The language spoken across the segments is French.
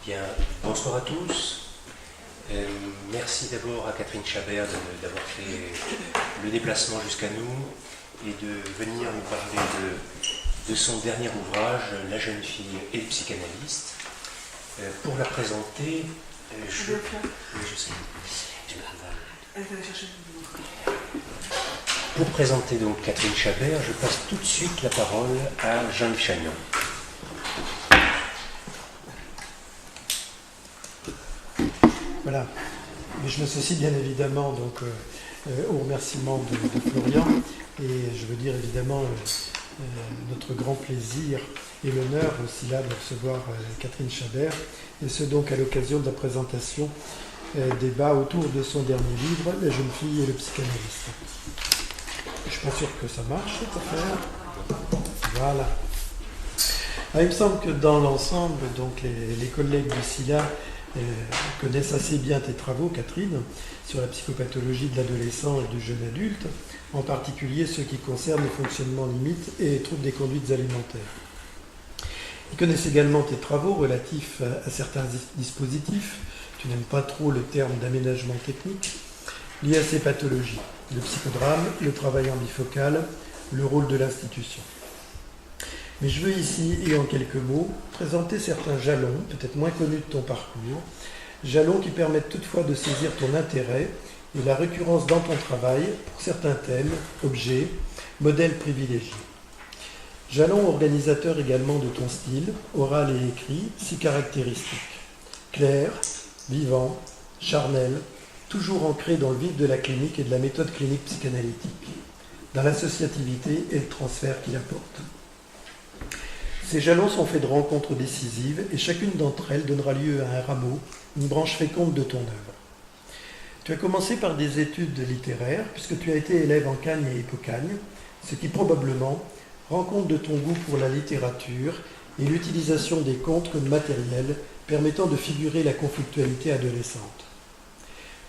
Bien, bonsoir à tous. Merci d'abord à Catherine Chabert d'avoir fait le déplacement jusqu'à nous et de venir nous parler de son dernier ouvrage, La jeune fille et le psychanalyste. Pour la présenter, je sais. Pour présenter donc Catherine Chabert, je passe tout de suite la parole à Jean-Yves Chagnon. Voilà, mais je m'associe bien évidemment donc, au remerciement de Florian, et je veux dire évidemment notre grand plaisir et l'honneur aussi là de recevoir Catherine Chabert, et ce donc à l'occasion de la présentation débat autour de son dernier livre, La jeune fille et le psychanalyste. Je ne suis pas sûr que ça marche cette affaire. Voilà. Alors, il me semble que dans l'ensemble, donc les collègues du SILA connaissent assez bien tes travaux, Catherine, sur la psychopathologie de l'adolescent et du jeune adulte, en particulier ceux qui concernent le fonctionnement limite et les troubles des conduites alimentaires. Ils connaissent également tes travaux relatifs à certains dispositifs, tu n'aimes pas trop le terme d'aménagement technique, liés à ces pathologies, le psychodrame, le travail en bifocal, le rôle de l'institution. Mais je veux ici, et en quelques mots, présenter certains jalons, peut-être moins connus de ton parcours, jalons qui permettent toutefois de saisir ton intérêt et la récurrence dans ton travail pour certains thèmes, objets, modèles privilégiés. Jalons organisateurs également de ton style, oral et écrit, si caractéristiques. Clair, vivant, charnel, toujours ancré dans le vif de la clinique et de la méthode clinique psychanalytique, dans l'associativité et le transfert qu'il apporte. Ces jalons sont faits de rencontres décisives et chacune d'entre elles donnera lieu à un rameau, une branche féconde de ton œuvre. Tu as commencé par des études littéraires, puisque tu as été élève en Cagne et Hippocagne, ce qui probablement rend compte de ton goût pour la littérature et l'utilisation des contes comme matériel permettant de figurer la conflictualité adolescente.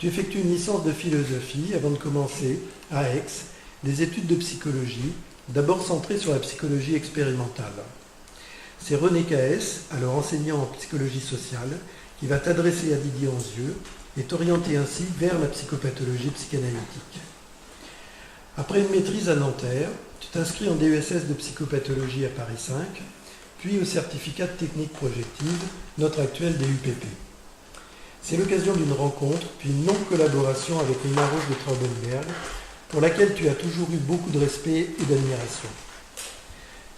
Tu effectues une licence de philosophie avant de commencer, à Aix, des études de psychologie, d'abord centrées sur la psychologie expérimentale. C'est René Caès, alors enseignant en psychologie sociale, qui va t'adresser à Didier Anzieux et t'orienter ainsi vers la psychopathologie psychanalytique. Après une maîtrise à Nanterre, tu t'inscris en DESS de psychopathologie à Paris 5, puis au certificat de technique projective, notre actuel DUPP. C'est l'occasion d'une rencontre, puis une longue collaboration avec Nina Roche de Traubenberg, pour laquelle tu as toujours eu beaucoup de respect et d'admiration.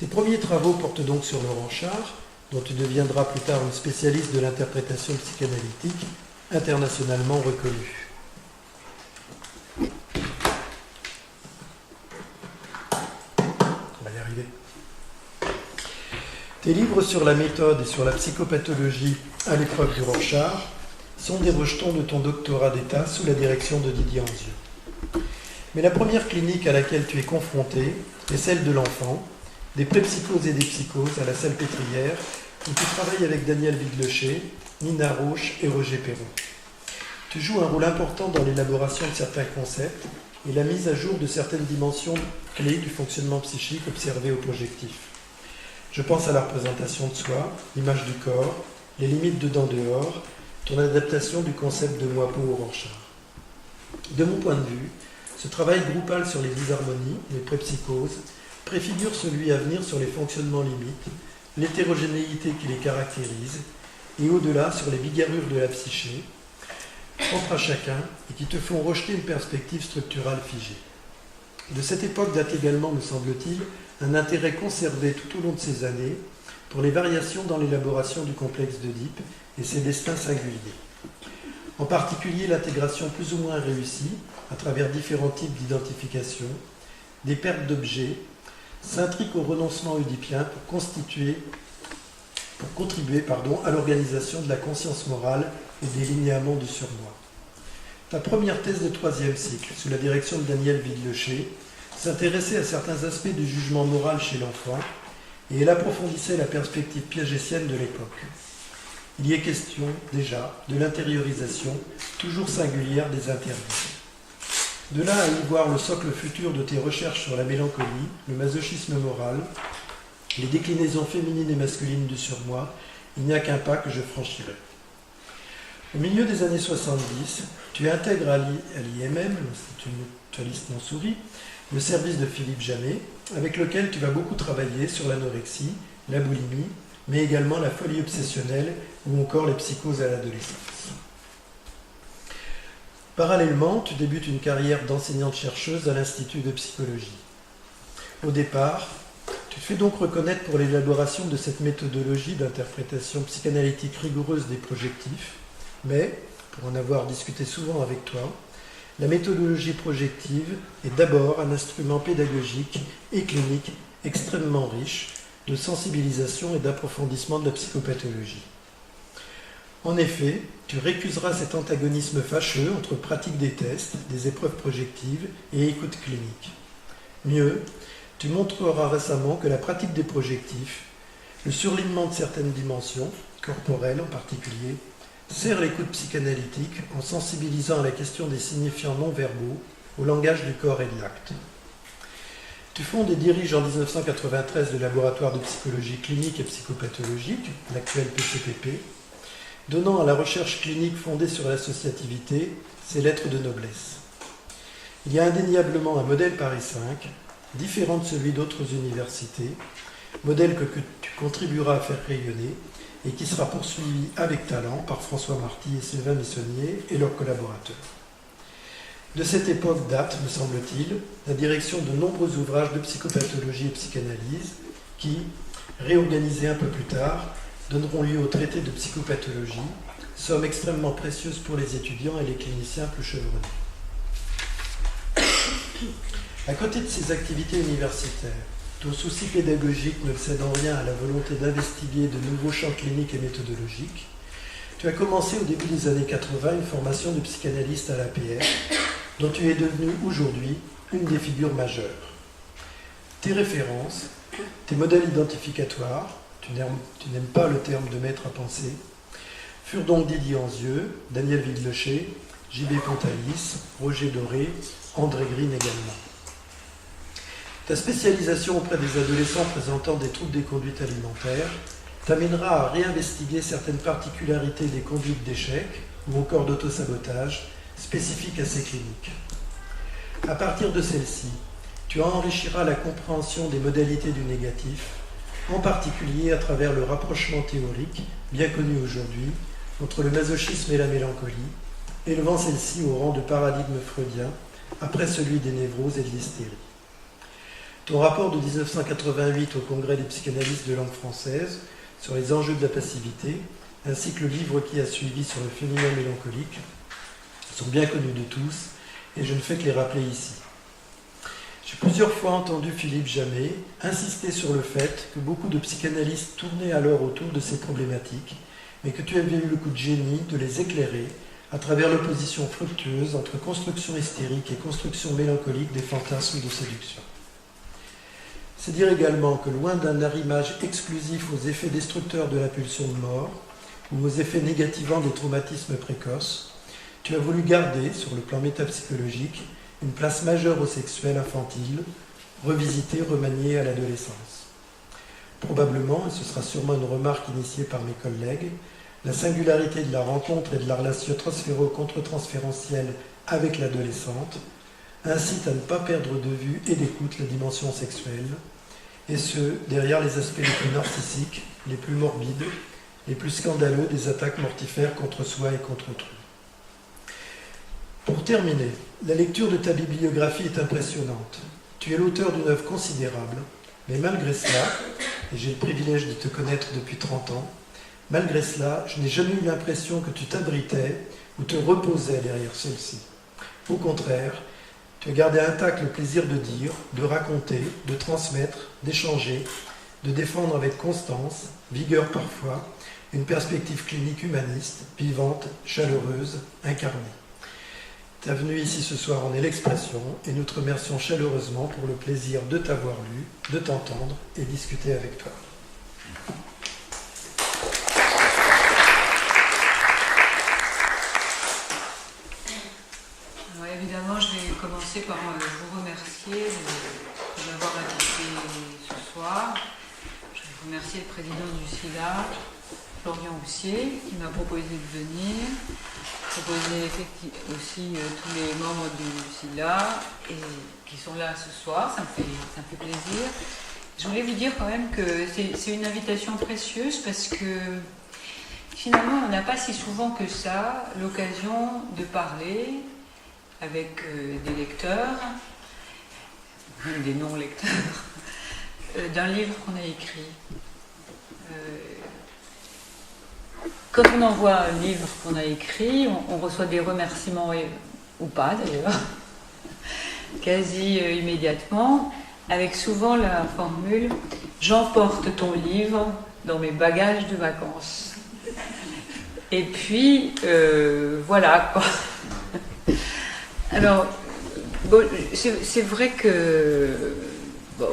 Tes premiers travaux portent donc sur Laurent Char, dont tu deviendras plus tard une spécialiste de l'interprétation psychanalytique, internationalement reconnue. On va y arriver. Tes livres sur la méthode et sur la psychopathologie à l'épreuve du Rorschach sont des rejetons de ton doctorat d'État sous la direction de Didier Anzieux. Mais la première clinique à laquelle tu es confronté est celle de l'enfant, des prépsychoses et des psychoses à la Salpêtrière, où tu travailles avec Daniel Vidlecher, Nina Roche et Roger Perron. Tu joues un rôle important dans l'élaboration de certains concepts et la mise à jour de certaines dimensions clés du fonctionnement psychique observé au projectif. Je pense à la représentation de soi, l'image du corps, les limites dedans-dehors, ton adaptation du concept de moi-peau au Rorschach. De mon point de vue, ce travail groupal sur les dysharmonies, les prépsychoses, préfigure celui à venir sur les fonctionnements limites, l'hétérogénéité qui les caractérise, et au-delà sur les bigarrures de la psyché, propres à chacun et qui te font rejeter une perspective structurale figée. De cette époque date également, me semble-t-il, un intérêt conservé tout au long de ces années pour les variations dans l'élaboration du complexe d'Oedipe et ses destins singuliers. En particulier l'intégration plus ou moins réussie, à travers différents types d'identification, des pertes d'objets, s'intrigue au renoncement oedipien pour contribuer à l'organisation de la conscience morale et des linéaments du surmoi. Ta première thèse de 3e cycle, sous la direction de Daniel Vidlecher, s'intéressait à certains aspects du jugement moral chez l'enfant et elle approfondissait la perspective piagétienne de l'époque. Il y est question, déjà, de l'intériorisation, toujours singulière, des interdits. De là à y voir le socle futur de tes recherches sur la mélancolie, le masochisme moral, les déclinaisons féminines et masculines du surmoi Il n'y a qu'un pas que je franchirai. Au milieu des années 70, tu intègres à l'IMM, l'Institut Mutualiste Montsouris, le service de Philippe Jamet, avec lequel tu vas beaucoup travailler sur l'anorexie, la boulimie, mais également la folie obsessionnelle ou encore les psychoses à l'adolescence. Parallèlement, tu débutes une carrière d'enseignante-chercheuse à l'Institut de psychologie. Au départ, tu te fais donc reconnaître pour l'élaboration de cette méthodologie d'interprétation psychanalytique rigoureuse des projectifs, mais, pour en avoir discuté souvent avec toi, la méthodologie projective est d'abord un instrument pédagogique et clinique extrêmement riche de sensibilisation et d'approfondissement de la psychopathologie. En effet, tu récuseras cet antagonisme fâcheux entre pratique des tests, des épreuves projectives et écoute clinique. Mieux, tu montreras récemment que la pratique des projectifs, le surlignement de certaines dimensions, corporelles en particulier, sert l'écoute psychanalytique en sensibilisant à la question des signifiants non-verbaux, au langage du corps et de l'acte. Tu fondes et diriges en 1993 le laboratoire de psychologie clinique et psychopathologique, l'actuel PCPP, donnant à la recherche clinique fondée sur l'associativité ses lettres de noblesse. Il y a indéniablement un modèle Paris 5, différent de celui d'autres universités, modèle que tu contribueras à faire rayonner et qui sera poursuivi avec talent par François Marty et Sylvain Missonnier et leurs collaborateurs. De cette époque date, me semble-t-il, la direction de nombreux ouvrages de psychopathologie et psychanalyse qui, réorganisés un peu plus tard, donneront lieu au traité de psychopathologie, somme extrêmement précieuse pour les étudiants et les cliniciens plus chevronnés. À côté de ces activités universitaires, ton souci pédagogique ne cède en rien à la volonté d'investiguer de nouveaux champs cliniques et méthodologiques. Tu as commencé au début des années 80 une formation de psychanalyste à l'APR, dont tu es devenu aujourd'hui une des figures majeures. Tes références, tes modèles identificatoires, tu n'aimes pas le terme de maître à penser, furent donc Didier Anzieux, Daniel Villelocher, J.B. Pontalis, Roger Doré, André Green également. Ta spécialisation auprès des adolescents présentant des troubles des conduites alimentaires t'amènera à réinvestiguer certaines particularités des conduites d'échec ou encore d'autosabotage spécifiques à ces cliniques. À partir de celles-ci, tu enrichiras la compréhension des modalités du négatif, en particulier à travers le rapprochement théorique, bien connu aujourd'hui, entre le masochisme et la mélancolie, élevant celle-ci au rang de paradigme freudien, après celui des névroses et de l'hystérie. Ton rapport de 1988 au Congrès des psychanalystes de langue française sur les enjeux de la passivité, ainsi que le livre qui a suivi sur le féminin mélancolique, sont bien connus de tous, et je ne fais que les rappeler ici. J'ai plusieurs fois entendu Philippe Jamet insister sur le fait que beaucoup de psychanalystes tournaient alors autour de ces problématiques, mais que tu avais eu le coup de génie de les éclairer à travers l'opposition fructueuse entre construction hystérique et construction mélancolique des fantasmes de séduction. C'est dire également que loin d'un arrimage exclusif aux effets destructeurs de la pulsion de mort ou aux effets négativants des traumatismes précoces, tu as voulu garder, sur le plan métapsychologique, une place majeure au sexuel infantile, revisité, remanié à l'adolescence. Probablement, et ce sera sûrement une remarque initiée par mes collègues, la singularité de la rencontre et de la relation transféro-contre-transférentielle avec l'adolescente incite à ne pas perdre de vue et d'écoute la dimension sexuelle, et ce, derrière les aspects les plus narcissiques, les plus morbides, les plus scandaleux des attaques mortifères contre soi et contre autrui. Pour terminer, la lecture de ta bibliographie est impressionnante. Tu es l'auteur d'une œuvre considérable, mais malgré cela, et j'ai le privilège de te connaître depuis 30 ans, malgré cela, je n'ai jamais eu l'impression que tu t'abritais ou te reposais derrière celle-ci. Au contraire, tu as gardé intact le plaisir de dire, de raconter, de transmettre, d'échanger, de défendre avec constance, vigueur parfois, une perspective clinique humaniste, vivante, chaleureuse, incarnée. Ta venue ici ce soir en est l'expression et nous te remercions chaleureusement pour le plaisir de t'avoir lu, de t'entendre et discuter avec toi. Alors évidemment, je vais commencer par vous remercier de m'avoir invité ce soir. Je vais remercier le président du SIDA Florian Houssier, qui m'a proposé de venir, proposé aussi tous les membres du SILA et qui sont là ce soir, ça me fait plaisir. Je voulais vous dire quand même que c'est une invitation précieuse parce que finalement on n'a pas si souvent que ça l'occasion de parler avec des lecteurs, des non-lecteurs, d'un livre qu'on a écrit. Quand on envoie un livre qu'on a écrit, on reçoit des remerciements, ou pas d'ailleurs, quasi immédiatement, avec souvent la formule « J'emporte ton livre dans mes bagages de vacances ». Et puis, voilà quoi. Alors, bon, c'est vrai que bon,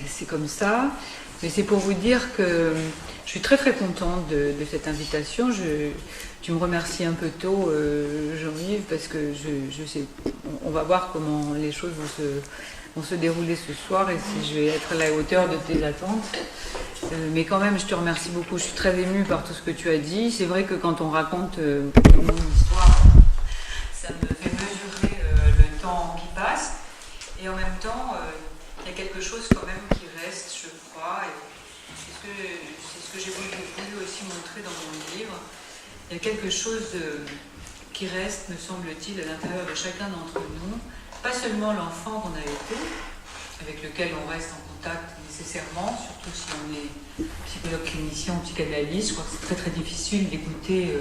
c'est comme ça, mais c'est pour vous dire que je suis très très contente de cette invitation. Tu me remercies un peu tôt, Jean-Yves, parce que je sais, on va voir comment les choses vont se dérouler ce soir et si je vais être à la hauteur de tes attentes. Mais quand même, je te remercie beaucoup. Je suis très émue par tout ce que tu as dit. C'est vrai que quand on raconte mon histoire, ça me fait mesurer le temps qui passe. Et en même temps, il y a quelque chose quand même qui reste, je crois. Et c'est ce que j'ai voulu aussi montrer dans mon livre. Il y a quelque chose qui reste, me semble-t-il, à l'intérieur de chacun d'entre nous. Pas seulement l'enfant qu'on a été, avec lequel on reste en contact nécessairement, surtout si on est psychologue clinicien ou psychanalyste. Je crois que c'est très très difficile d'écouter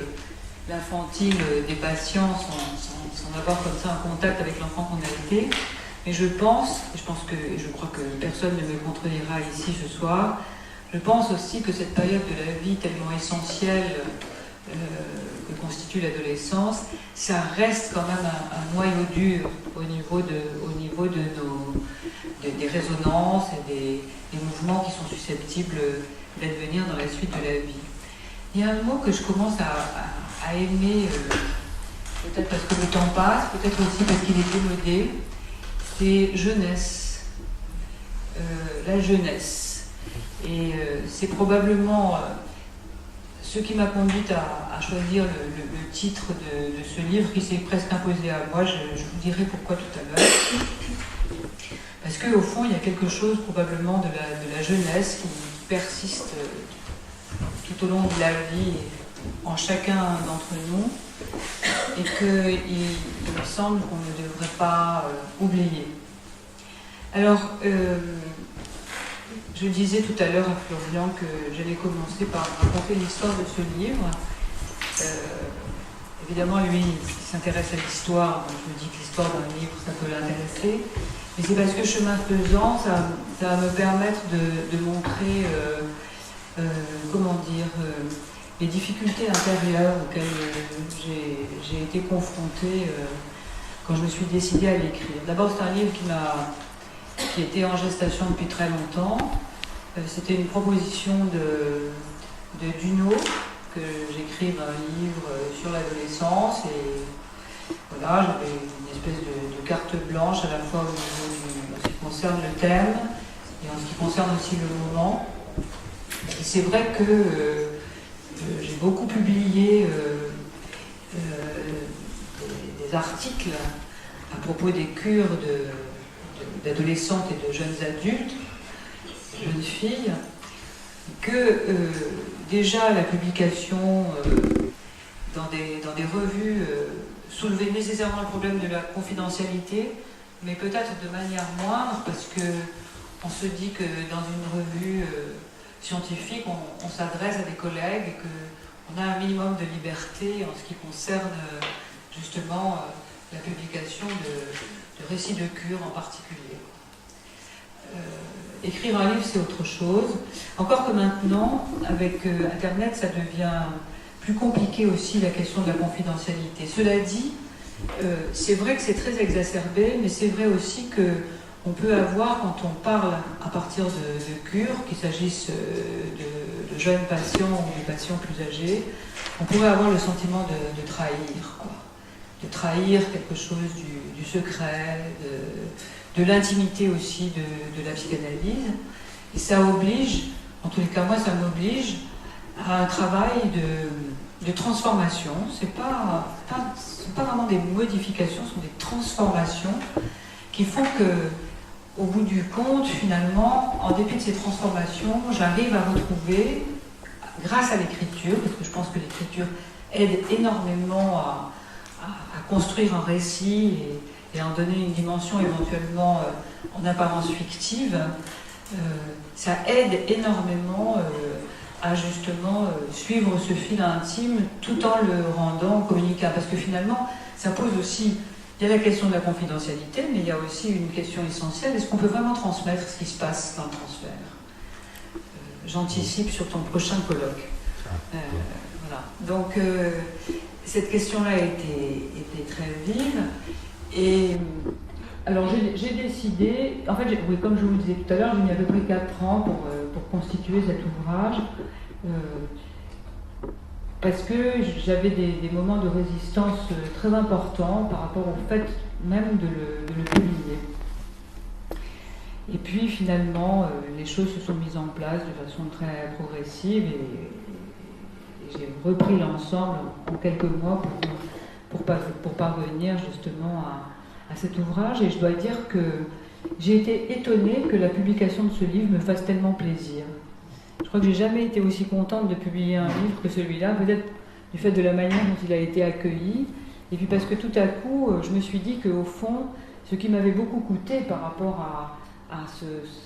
l'infantile des patients sans avoir comme ça un contact avec l'enfant qu'on a été. Mais je pense, et je crois que personne ne me contredira ici ce soir, je pense aussi que cette période de la vie tellement essentielle que constitue l'adolescence, ça reste quand même un noyau dur au niveau de des résonances et des mouvements qui sont susceptibles d'advenir dans la suite de la vie. Il y a un mot que je commence à aimer, peut-être parce que le temps passe, peut-être aussi parce qu'il est démodé, c'est jeunesse. La jeunesse. Et c'est probablement ce qui m'a conduite à choisir le titre de ce livre qui s'est presque imposé à moi. Je vous dirai pourquoi tout à l'heure. Parce qu'au fond, il y a quelque chose probablement de la jeunesse qui persiste tout au long de la vie en chacun d'entre nous et qu'il me semble qu'on ne devrait pas oublier. Alors, je disais tout à l'heure à Florian que j'allais commencer par raconter l'histoire de ce livre. Évidemment, lui, il s'intéresse à l'histoire, donc je me dis que l'histoire d'un livre, ça peut l'intéresser. Mais c'est parce que chemin faisant, ça va me permettre de montrer, les difficultés intérieures auxquelles j'ai été confrontée quand je me suis décidée à l'écrire. D'abord, c'est un livre qui était en gestation depuis très longtemps. C'était une proposition de Duno, que j'écrive un livre sur l'adolescence et voilà, j'avais une espèce de carte blanche à la fois en ce qui concerne le thème et en ce qui concerne aussi le moment. Et c'est vrai que j'ai beaucoup publié des articles à propos des cures d'adolescentes et de jeunes adultes, jeunes filles, que déjà la publication dans des revues soulevait nécessairement le problème de la confidentialité, mais peut-être de manière moindre, parce qu'on se dit que dans une revue scientifique, on s'adresse à des collègues et qu'on a un minimum de liberté en ce qui concerne justement la publication de récits de cure en particulier. Écrire un livre, c'est autre chose. Encore que maintenant, avec Internet, ça devient plus compliqué aussi la question de la confidentialité. Cela dit, c'est vrai que c'est très exacerbé, mais c'est vrai aussi qu'on peut avoir, quand on parle à partir de cure, qu'il s'agisse de jeunes patients ou de patients plus âgés, on pourrait avoir le sentiment de trahir, quoi. De trahir quelque chose du secret, de l'intimité aussi de la psychanalyse. Et ça oblige, en tous les cas moi ça m'oblige, à un travail de transformation. C'est pas vraiment des modifications, ce sont des transformations qui font que, au bout du compte, finalement, en dépit de ces transformations, j'arrive à retrouver, grâce à l'écriture, parce que je pense que l'écriture aide énormément à construire un récit et à en donner une dimension éventuellement en apparence fictive, ça aide énormément à justement suivre ce fil intime tout en le rendant communicable. Parce que finalement, ça pose aussi, il y a la question de la confidentialité, mais il y a aussi une question essentielle, est-ce qu'on peut vraiment transmettre ce qui se passe dans le transfert? J'anticipe sur ton prochain colloque. Voilà. Donc, cette question-là a été très vive. Et alors, j'ai décidé, en fait, oui, comme je vous le disais tout à l'heure, j'ai mis à peu près 4 ans pour constituer cet ouvrage, parce que j'avais des moments de résistance très importants par rapport au fait même de le publier. Et puis, finalement, les choses se sont mises en place de façon très progressive et j'ai repris l'ensemble en quelques mois pour parvenir justement à cet ouvrage. Et je dois dire que j'ai été étonnée que la publication de ce livre me fasse tellement plaisir. Je crois que j'ai jamais été aussi contente de publier un livre que celui-là, peut-être du fait de la manière dont il a été accueilli, et puis parce que tout à coup, je me suis dit qu'au fond, ce qui m'avait beaucoup coûté par rapport à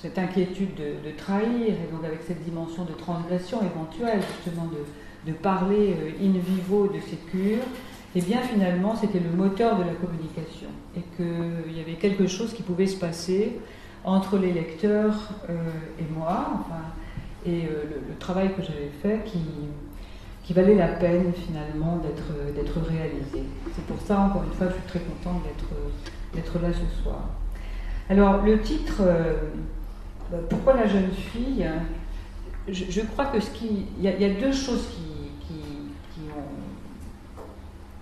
cette inquiétude de trahir, et donc avec cette dimension de transgression éventuelle, justement de parler in vivo de ces cures, et bien finalement c'était le moteur de la communication, et qu'il y avait quelque chose qui pouvait se passer entre les lecteurs et moi, enfin, et le travail que j'avais fait qui valait la peine finalement d'être réalisé. C'est pour ça, encore une fois, je suis très contente d'être là ce soir. Alors, le titre, pourquoi la jeune fille? Je crois que il y a deux choses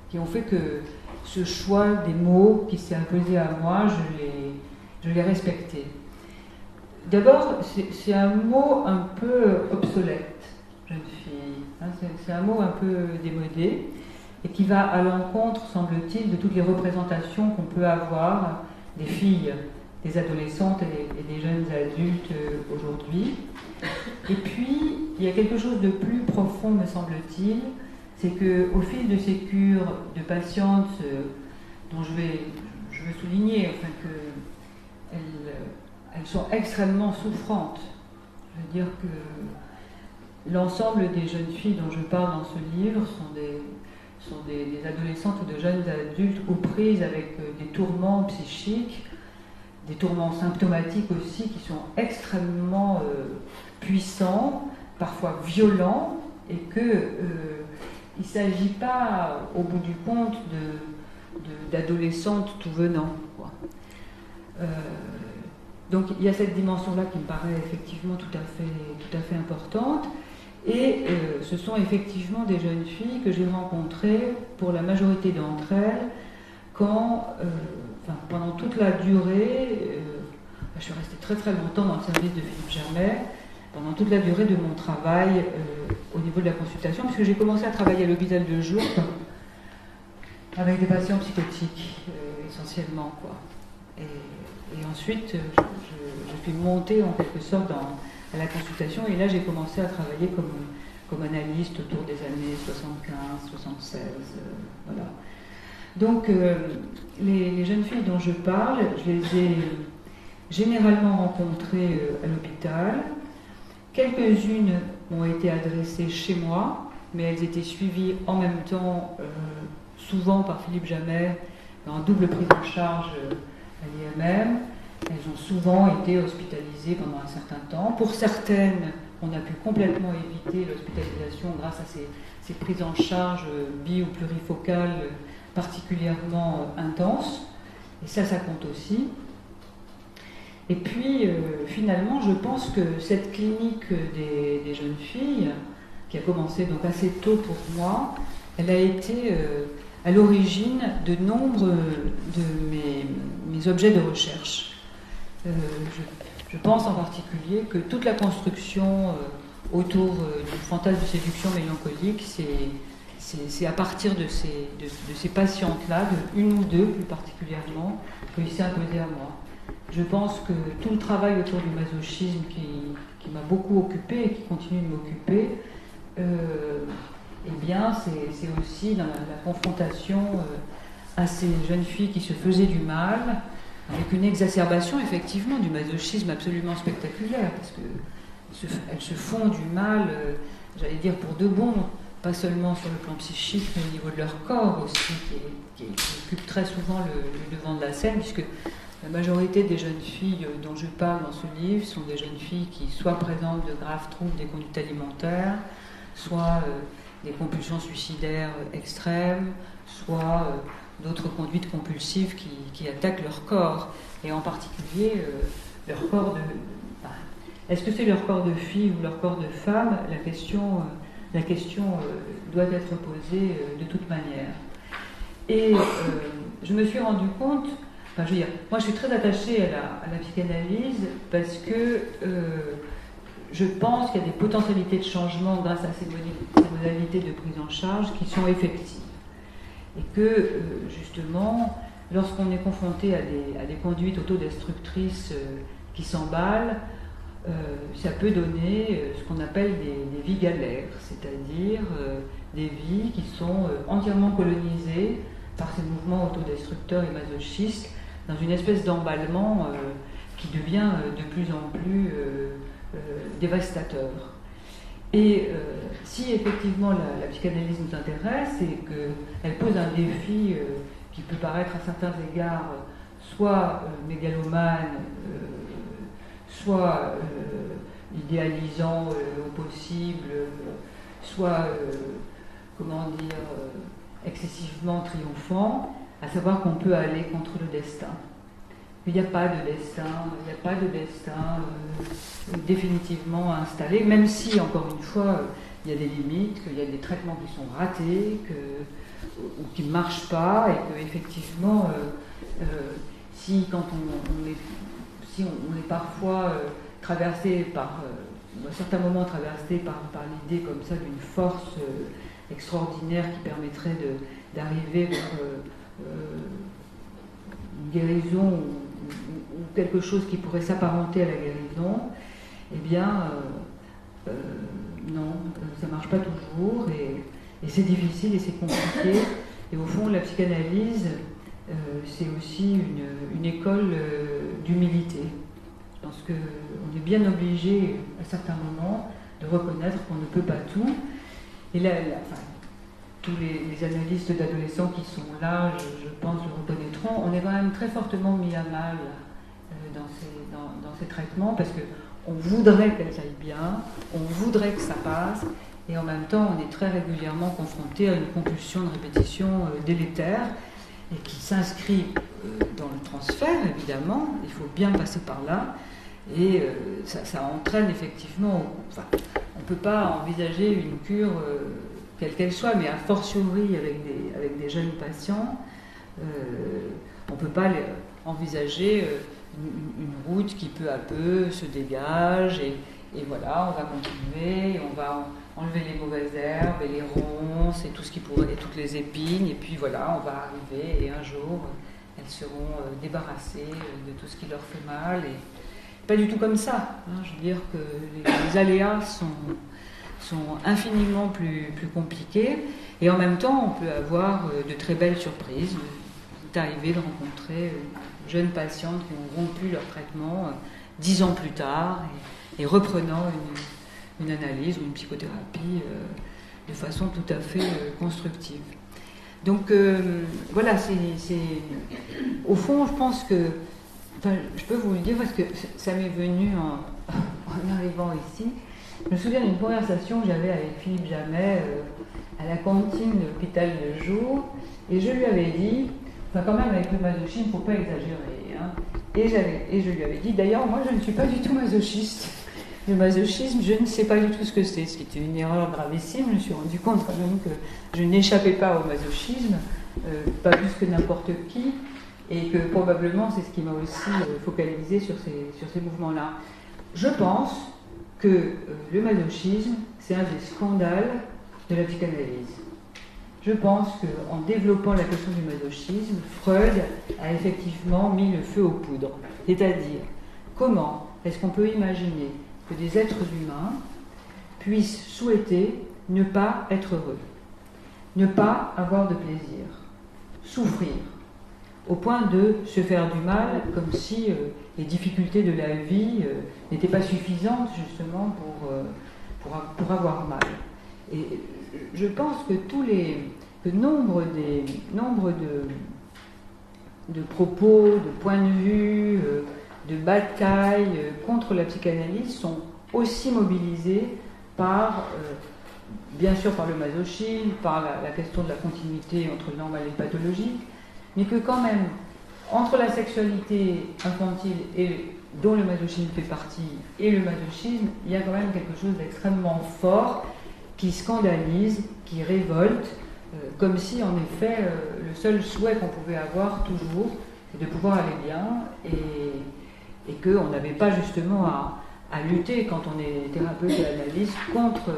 qui ont fait que ce choix des mots qui s'est imposé à moi, je l'ai respecté. D'abord, c'est un mot un peu obsolète, jeune fille. Hein, c'est un mot un peu démodé et qui va à l'encontre, semble-t-il, de toutes les représentations qu'on peut avoir des filles, des adolescentes et des jeunes adultes aujourd'hui. Et puis, il y a quelque chose de plus profond, me semble-t-il, c'est qu'au fil de ces cures de patience, dont je veux souligner enfin, qu'elles sont extrêmement souffrantes. Je veux dire que l'ensemble des jeunes filles dont je parle dans ce livre sont des adolescentes ou de jeunes adultes aux prises avec des tourments psychiques, des tourments symptomatiques aussi qui sont extrêmement puissants, parfois violents, et que il ne s'agit pas, au bout du compte, d'adolescentes tout venant, quoi. Donc il y a cette dimension-là qui me paraît effectivement tout à fait importante. Et ce sont effectivement des jeunes filles que j'ai rencontrées, pour la majorité d'entre elles, pendant toute la durée, je suis restée très très longtemps dans le service de Philippe Germet, pendant toute la durée de mon travail au niveau de la consultation, puisque j'ai commencé à travailler à l'hôpital de jour avec des patients psychotiques essentiellement, quoi. Et ensuite, je suis montée en quelque sorte à la consultation, et là j'ai commencé à travailler comme analyste autour des années 75, 76, voilà. Donc les jeunes filles dont je parle, je les ai généralement rencontrées à l'hôpital. Quelques-unes ont été adressées chez moi, mais elles étaient suivies en même temps, souvent par Philippe Germet, en double prise en charge à l'IMM. Elles ont souvent été hospitalisées pendant un certain temps. Pour certaines, on a pu complètement éviter l'hospitalisation grâce à ces prises en charge bi- ou plurifocales particulièrement intenses. Et ça compte aussi. Et puis, finalement, je pense que cette clinique des jeunes filles, qui a commencé donc assez tôt pour moi, elle a été à l'origine de nombre de mes objets de recherche. Je pense en particulier que toute la construction autour du fantasme de séduction mélancolique, c'est à partir de ces patientes-là, de une ou deux plus particulièrement, que il s'est imposé à moi. Je pense que tout le travail autour du masochisme qui m'a beaucoup occupée et qui continue de m'occuper, eh bien, c'est aussi dans la confrontation à ces jeunes filles qui se faisaient du mal, avec une exacerbation effectivement du masochisme absolument spectaculaire, parce qu'elles se font du mal, j'allais dire pour de bon, pas seulement sur le plan psychique, mais au niveau de leur corps aussi, qui occupe très souvent le devant de la scène, puisque la majorité des jeunes filles dont je parle dans ce livre sont des jeunes filles qui soit présentent de graves troubles des conduites alimentaires, soit des compulsions suicidaires extrêmes, soit d'autres conduites compulsives qui attaquent leur corps, et en particulier leur corps de... Est-ce que c'est leur corps de fille ou leur corps de femme? La question doit être posée de toute manière. Et je me suis rendu compte, moi je suis très attachée à la psychanalyse parce que je pense qu'il y a des potentialités de changement grâce à ces modalités de prise en charge qui sont effectives. Et que justement, lorsqu'on est confronté à des conduites autodestructrices qui s'emballent, ça peut donner ce qu'on appelle des vies galères, c'est-à-dire des vies qui sont entièrement colonisées par ces mouvements autodestructeurs et masochistes, dans une espèce d'emballement qui devient de plus en plus dévastateur. Et si effectivement la psychanalyse nous intéresse, c'est qu'elle pose un défi qui peut paraître à certains égards soit mégalomane, soit idéalisant au possible, soit, excessivement triomphant, à savoir qu'on peut aller contre le destin. Il n'y a pas de destin définitivement installé, même si, encore une fois, il y a des limites, qu'il y a des traitements qui sont ratés, ou qui ne marchent pas, et qu'effectivement, si on est parfois traversé par, à certains moments traversé par l'idée comme ça d'une force extraordinaire qui permettrait d'arriver vers une guérison ou quelque chose qui pourrait s'apparenter à la guérison, eh bien, non, ça ne marche pas toujours, et c'est difficile et c'est compliqué. Et au fond, la psychanalyse, c'est aussi une école d'humilité. Je pense qu'on est bien obligé, à certains moments, de reconnaître qu'on ne peut pas tout. Et là, tous les analystes d'adolescents qui sont là, je pense, le reconnaîtront, on est quand même très fortement mis à mal dans ces traitements, parce qu'on voudrait qu'elles aillent bien, on voudrait que ça passe, et en même temps, on est très régulièrement confronté à une compulsion de répétition délétère, et qui s'inscrit dans le transfert, évidemment, il faut bien passer par là, et ça entraîne effectivement, on ne peut pas envisager une cure quelle qu'elle soit, mais a fortiori avec des jeunes patients, on ne peut pas envisager une route qui peu à peu se dégage, et voilà, on va continuer, on va enlever les mauvaises herbes et les ronces et tout ce qui pourrait, et toutes les épines, et puis voilà, on va arriver, et un jour elles seront débarrassées de tout ce qui leur fait mal, et pas du tout comme ça, hein. Je veux dire que les aléas sont infiniment plus compliqués, et en même temps on peut avoir de très belles surprises. C'est arrivé de rencontrer de jeunes patientes qui ont rompu leur traitement 10 ans plus tard, et reprenant une analyse ou une psychothérapie de façon tout à fait constructive. Donc voilà, au fond, je pense que, je peux vous le dire parce que ça m'est venu en arrivant ici. Je me souviens d'une conversation que j'avais avec Philippe Jamet à la cantine de l'hôpital de jour, et je lui avais dit, quand même avec le masochisme, il ne faut pas exagérer, hein. Et je lui avais dit, d'ailleurs, moi je ne suis pas du tout masochiste. Le masochisme, je ne sais pas du tout ce que c'est, ce qui était une erreur gravissime. Je me suis rendu compte quand même que je n'échappais pas au masochisme, pas plus que n'importe qui, et que probablement c'est ce qui m'a aussi focalisé sur ces mouvements-là. Je pense que le masochisme, c'est un des scandales de la psychanalyse. Je pense qu'en développant la question du masochisme, Freud a effectivement mis le feu aux poudres. C'est-à-dire, comment est-ce qu'on peut imaginer que des êtres humains puissent souhaiter ne pas être heureux, ne pas avoir de plaisir, souffrir, au point de se faire du mal, comme si les difficultés de la vie n'étaient pas suffisantes justement pour avoir mal. Et je pense que nombre de propos, de points de vue, de batailles contre la psychanalyse sont aussi mobilisés par, bien sûr par le masochisme, par la question de la continuité entre le normal et le pathologique, mais que quand même, entre la sexualité infantile dont le masochisme fait partie et le masochisme, il y a quand même quelque chose d'extrêmement fort qui scandalise, qui révolte, comme si en effet le seul souhait qu'on pouvait avoir toujours, c'est de pouvoir aller bien et qu'on n'avait pas justement à lutter quand on est thérapeute et analyste contre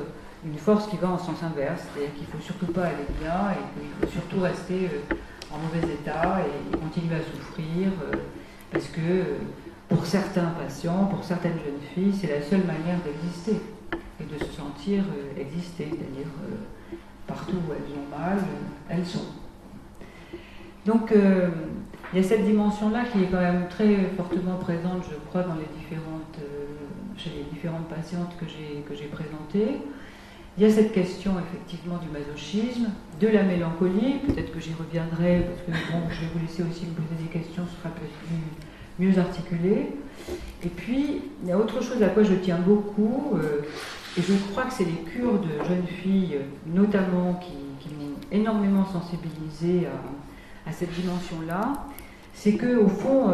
une force qui va en sens inverse, c'est-à-dire qu'il ne faut surtout pas aller bien et qu'il faut surtout rester en mauvais état et continuer à souffrir parce que pour certains patients, pour certaines jeunes filles, c'est la seule manière d'exister et de se sentir exister, c'est-à-dire partout où elles ont mal, elles sont. Donc il y a cette dimension-là qui est quand même très fortement présente, je crois, chez les différentes patientes que j'ai présentées. Il y a cette question effectivement du masochisme, de la mélancolie, peut-être que j'y reviendrai, parce que bon, je vais vous laisser aussi me poser des questions, ce sera peut-être mieux articulé. Et puis, il y a autre chose à quoi je tiens beaucoup, et je crois que c'est les cures de jeunes filles, notamment, qui m'ont énormément sensibilisée à cette dimension-là, c'est qu'au fond,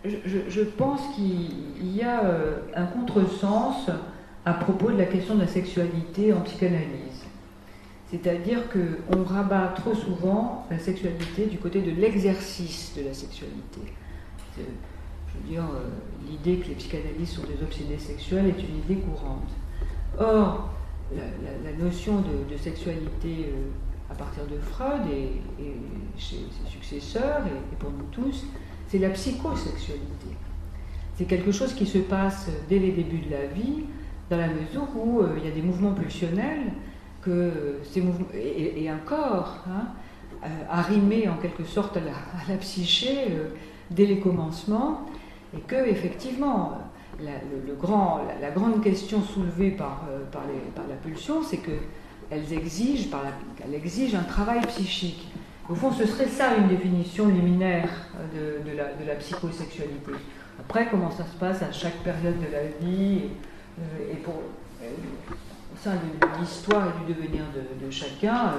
je pense qu'il y a un contresens à propos de la question de la sexualité en psychanalyse. C'est-à-dire qu'on rabat trop souvent la sexualité du côté de l'exercice de la sexualité. Je veux dire, l'idée que les psychanalystes sont des obsédés sexuels est une idée courante. Or, la notion de sexualité à partir de Freud et chez ses successeurs et pour nous tous, c'est la psychosexualité. C'est quelque chose qui se passe dès les débuts de la vie, dans la mesure où il y a des mouvements pulsionnels, que ces mouvements, et un corps arrimé en quelque sorte à la psyché dès les commencements, et que effectivement la grande question soulevée par la pulsion, c'est qu'elle exige un travail psychique. Au fond, ce serait ça une définition liminaire de la psychosexualité. Après, comment ça se passe à chaque période de la vie et au sein de l'histoire et du devenir de chacun,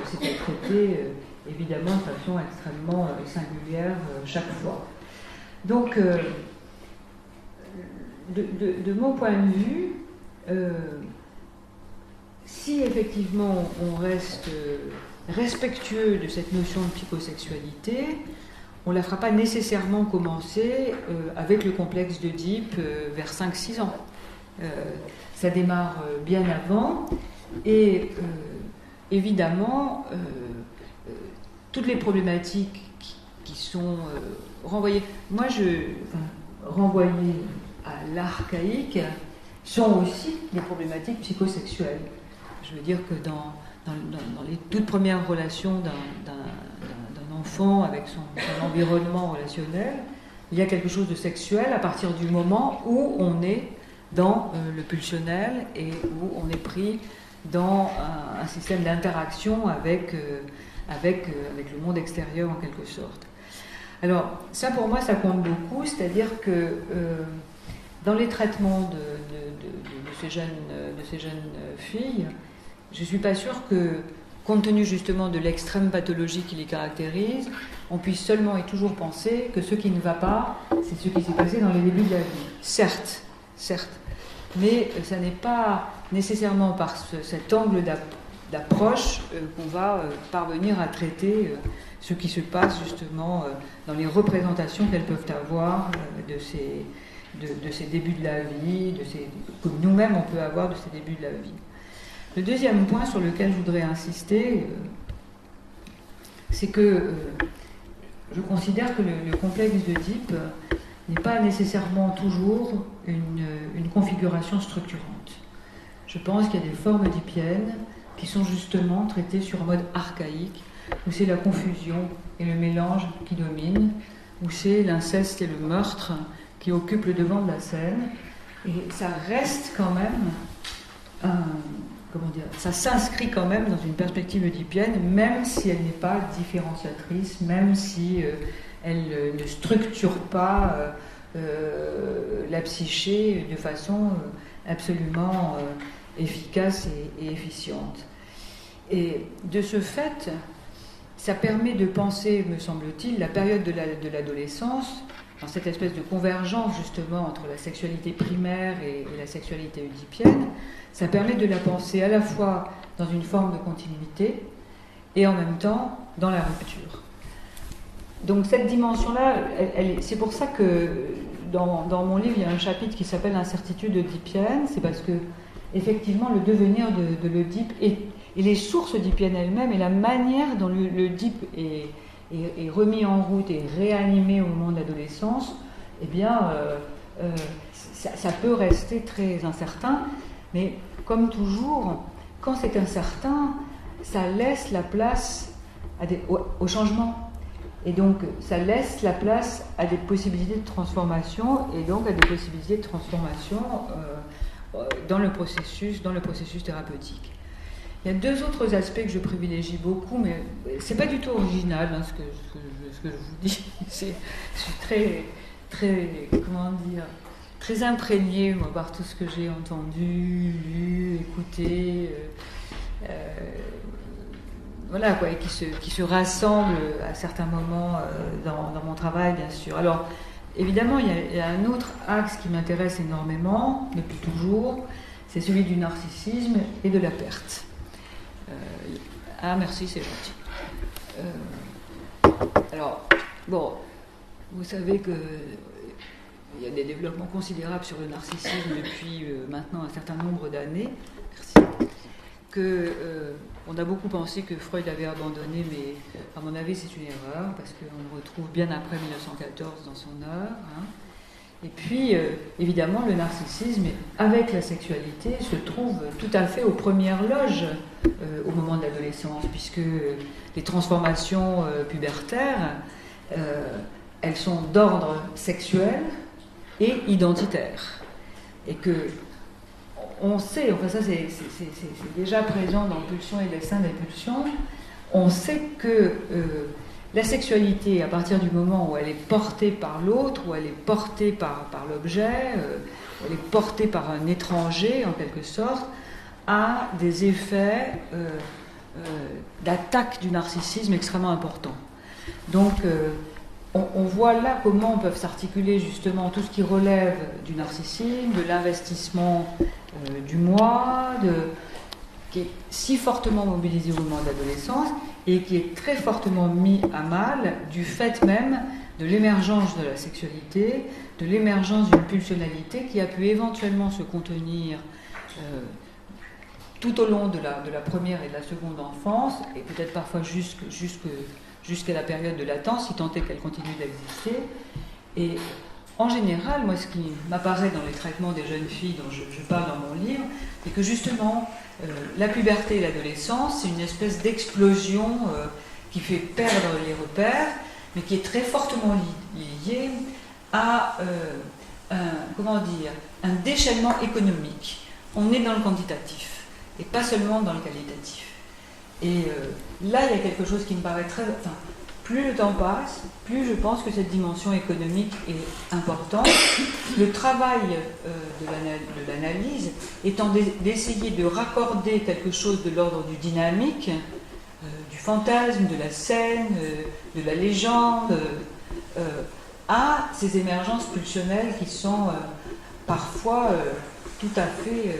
c'est à traiter évidemment de façon extrêmement singulière chaque fois. Donc, de mon point de vue, si effectivement on reste respectueux de cette notion de psychosexualité, on ne la fera pas nécessairement commencer avec le complexe d'Oedipe vers 5-6 ans. Ça démarre bien avant et évidemment toutes les problématiques qui sont renvoyées à l'archaïque sont aussi des problématiques psychosexuelles. Je veux dire que dans les toutes premières relations d'un enfant avec son environnement relationnel, il y a quelque chose de sexuel à partir du moment où on est dans le pulsionnel et où on est pris dans un système d'interaction avec le monde extérieur en quelque sorte. Alors ça pour moi ça compte beaucoup, c'est-à-dire que dans les traitements de ces jeunes filles, je ne suis pas sûre que, compte tenu justement de l'extrême pathologie qui les caractérise, on puisse seulement et toujours penser que ce qui ne va pas, c'est ce qui s'est passé dans les débuts de la vie. Certes, mais ça n'est pas nécessairement par cet angle d'approche qu'on va parvenir à traiter ce qui se passe justement dans les représentations qu'elles peuvent avoir de de ces débuts de la vie, que nous-mêmes on peut avoir de ces débuts de la vie. Le deuxième point sur lequel je voudrais insister, c'est que je considère que le complexe d'Oedipe n'est pas nécessairement toujours une configuration structurante. Je pense qu'il y a des formes oedipiennes qui sont justement traitées sur un mode archaïque, où c'est la confusion et le mélange qui dominent, où c'est l'inceste et le meurtre qui occupent le devant de la scène. Et ça reste quand même ça s'inscrit quand même dans une perspective oedipienne, même si elle n'est pas différenciatrice, même si elle ne structure pas la psyché de façon absolument efficace et efficiente. Et de ce fait, ça permet de penser, me semble-t-il, la période de l'adolescence, dans cette espèce de convergence justement entre la sexualité primaire et la sexualité oedipienne. Ça permet de la penser à la fois dans une forme de continuité et en même temps dans la rupture. Donc cette dimension-là, c'est pour ça que dans mon livre, il y a un chapitre qui s'appelle Incertitude oedipienne. C'est parce que effectivement le devenir de l'Oedipe et les sources oedipiennes elles-mêmes et la manière dont l'Oedipe est remis en route et réanimé au moment de l'adolescence, eh bien, ça peut rester très incertain. Mais comme toujours, quand c'est incertain, ça laisse la place au changement. Et donc, ça laisse la place à des possibilités de transformation et donc à des possibilités de transformation dans le processus thérapeutique. Il y a deux autres aspects que je privilégie beaucoup, mais c'est pas du tout original ce que je vous dis. Je suis très, très imprégnée par tout ce que j'ai entendu, lu, écouté, et qui se rassemble à certains moments dans mon travail, bien sûr. Alors, évidemment, il y a un autre axe qui m'intéresse énormément, depuis toujours, c'est celui du narcissisme et de la perte. Merci, c'est gentil. Alors, bon, vous savez qu'il y a des développements considérables sur le narcissisme depuis maintenant un certain nombre d'années. Merci. On a beaucoup pensé que Freud avait abandonné, mais à mon avis c'est une erreur, parce qu'on le retrouve bien après 1914 dans son œuvre. Et puis, évidemment, le narcissisme, avec la sexualité, se trouve tout à fait aux premières loges au moment de l'adolescence, puisque les transformations pubertaires, elles sont d'ordre sexuel et identitaire. Et que on sait, enfin ça c'est déjà présent dans Pulsion et Dessin des pulsions, on sait que la sexualité, à partir du moment où elle est portée par l'autre, où elle est portée par l'objet, où elle est portée par un étranger en quelque sorte, a des effets d'attaque du narcissisme extrêmement importants. Donc on voit là comment peuvent s'articuler justement tout ce qui relève du narcissisme, de l'investissement du moi, qui est si fortement mobilisé au moment de l'adolescence et qui est très fortement mis à mal du fait même de l'émergence de la sexualité, de l'émergence d'une pulsionalité qui a pu éventuellement se contenir tout au long de la première et de la seconde enfance, et peut-être parfois jusqu'à la période de latence, si tant est qu'elle continue d'exister. Et en général, moi, ce qui m'apparaît dans les traitements des jeunes filles dont je parle dans mon livre, c'est que justement, la puberté et l'adolescence, c'est une espèce d'explosion qui fait perdre les repères, mais qui est très fortement liée à un déchaînement économique. On est dans le quantitatif, et pas seulement dans le qualitatif. Et là, il y a quelque chose qui me paraît très... Enfin, plus le temps passe, plus je pense que cette dimension économique est importante. Le travail de l'analyse étant d'essayer de raccorder quelque chose de l'ordre du dynamique, du fantasme, de la scène, de la légende, à ces émergences pulsionnelles qui sont parfois tout à fait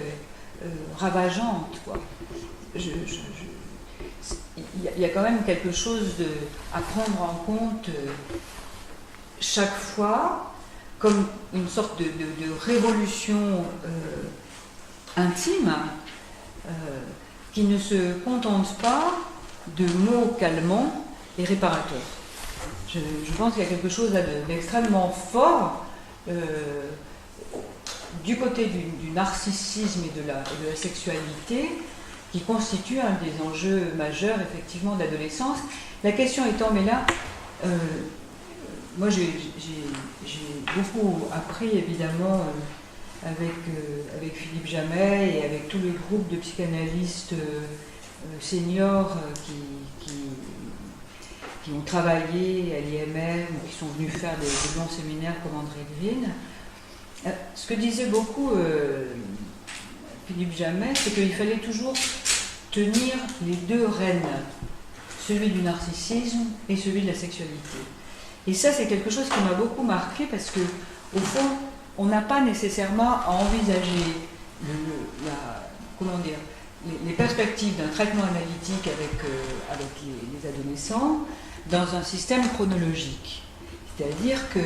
ravageantes, quoi. Il y a quand même quelque chose à prendre en compte chaque fois comme une sorte de révolution intime qui ne se contente pas de mots calmants et réparateurs. Je pense qu'il y a quelque chose d'extrêmement fort du côté du narcissisme et de la sexualité qui constitue un des enjeux majeurs effectivement de l'adolescence. La question étant, mais là, moi j'ai beaucoup appris évidemment avec Philippe Jamet et avec tous les groupes de psychanalystes seniors qui ont travaillé à l'IMM, qui sont venus faire des longs séminaires comme André Green. Ce que disait beaucoup Philippe Jamet, c'est qu'il fallait toujours tenir les deux rênes, celui du narcissisme et celui de la sexualité. Et ça, c'est quelque chose qui m'a beaucoup marqué parce que, au fond, on n'a pas nécessairement à envisager les perspectives d'un traitement analytique avec les adolescents dans un système chronologique. C'est-à-dire que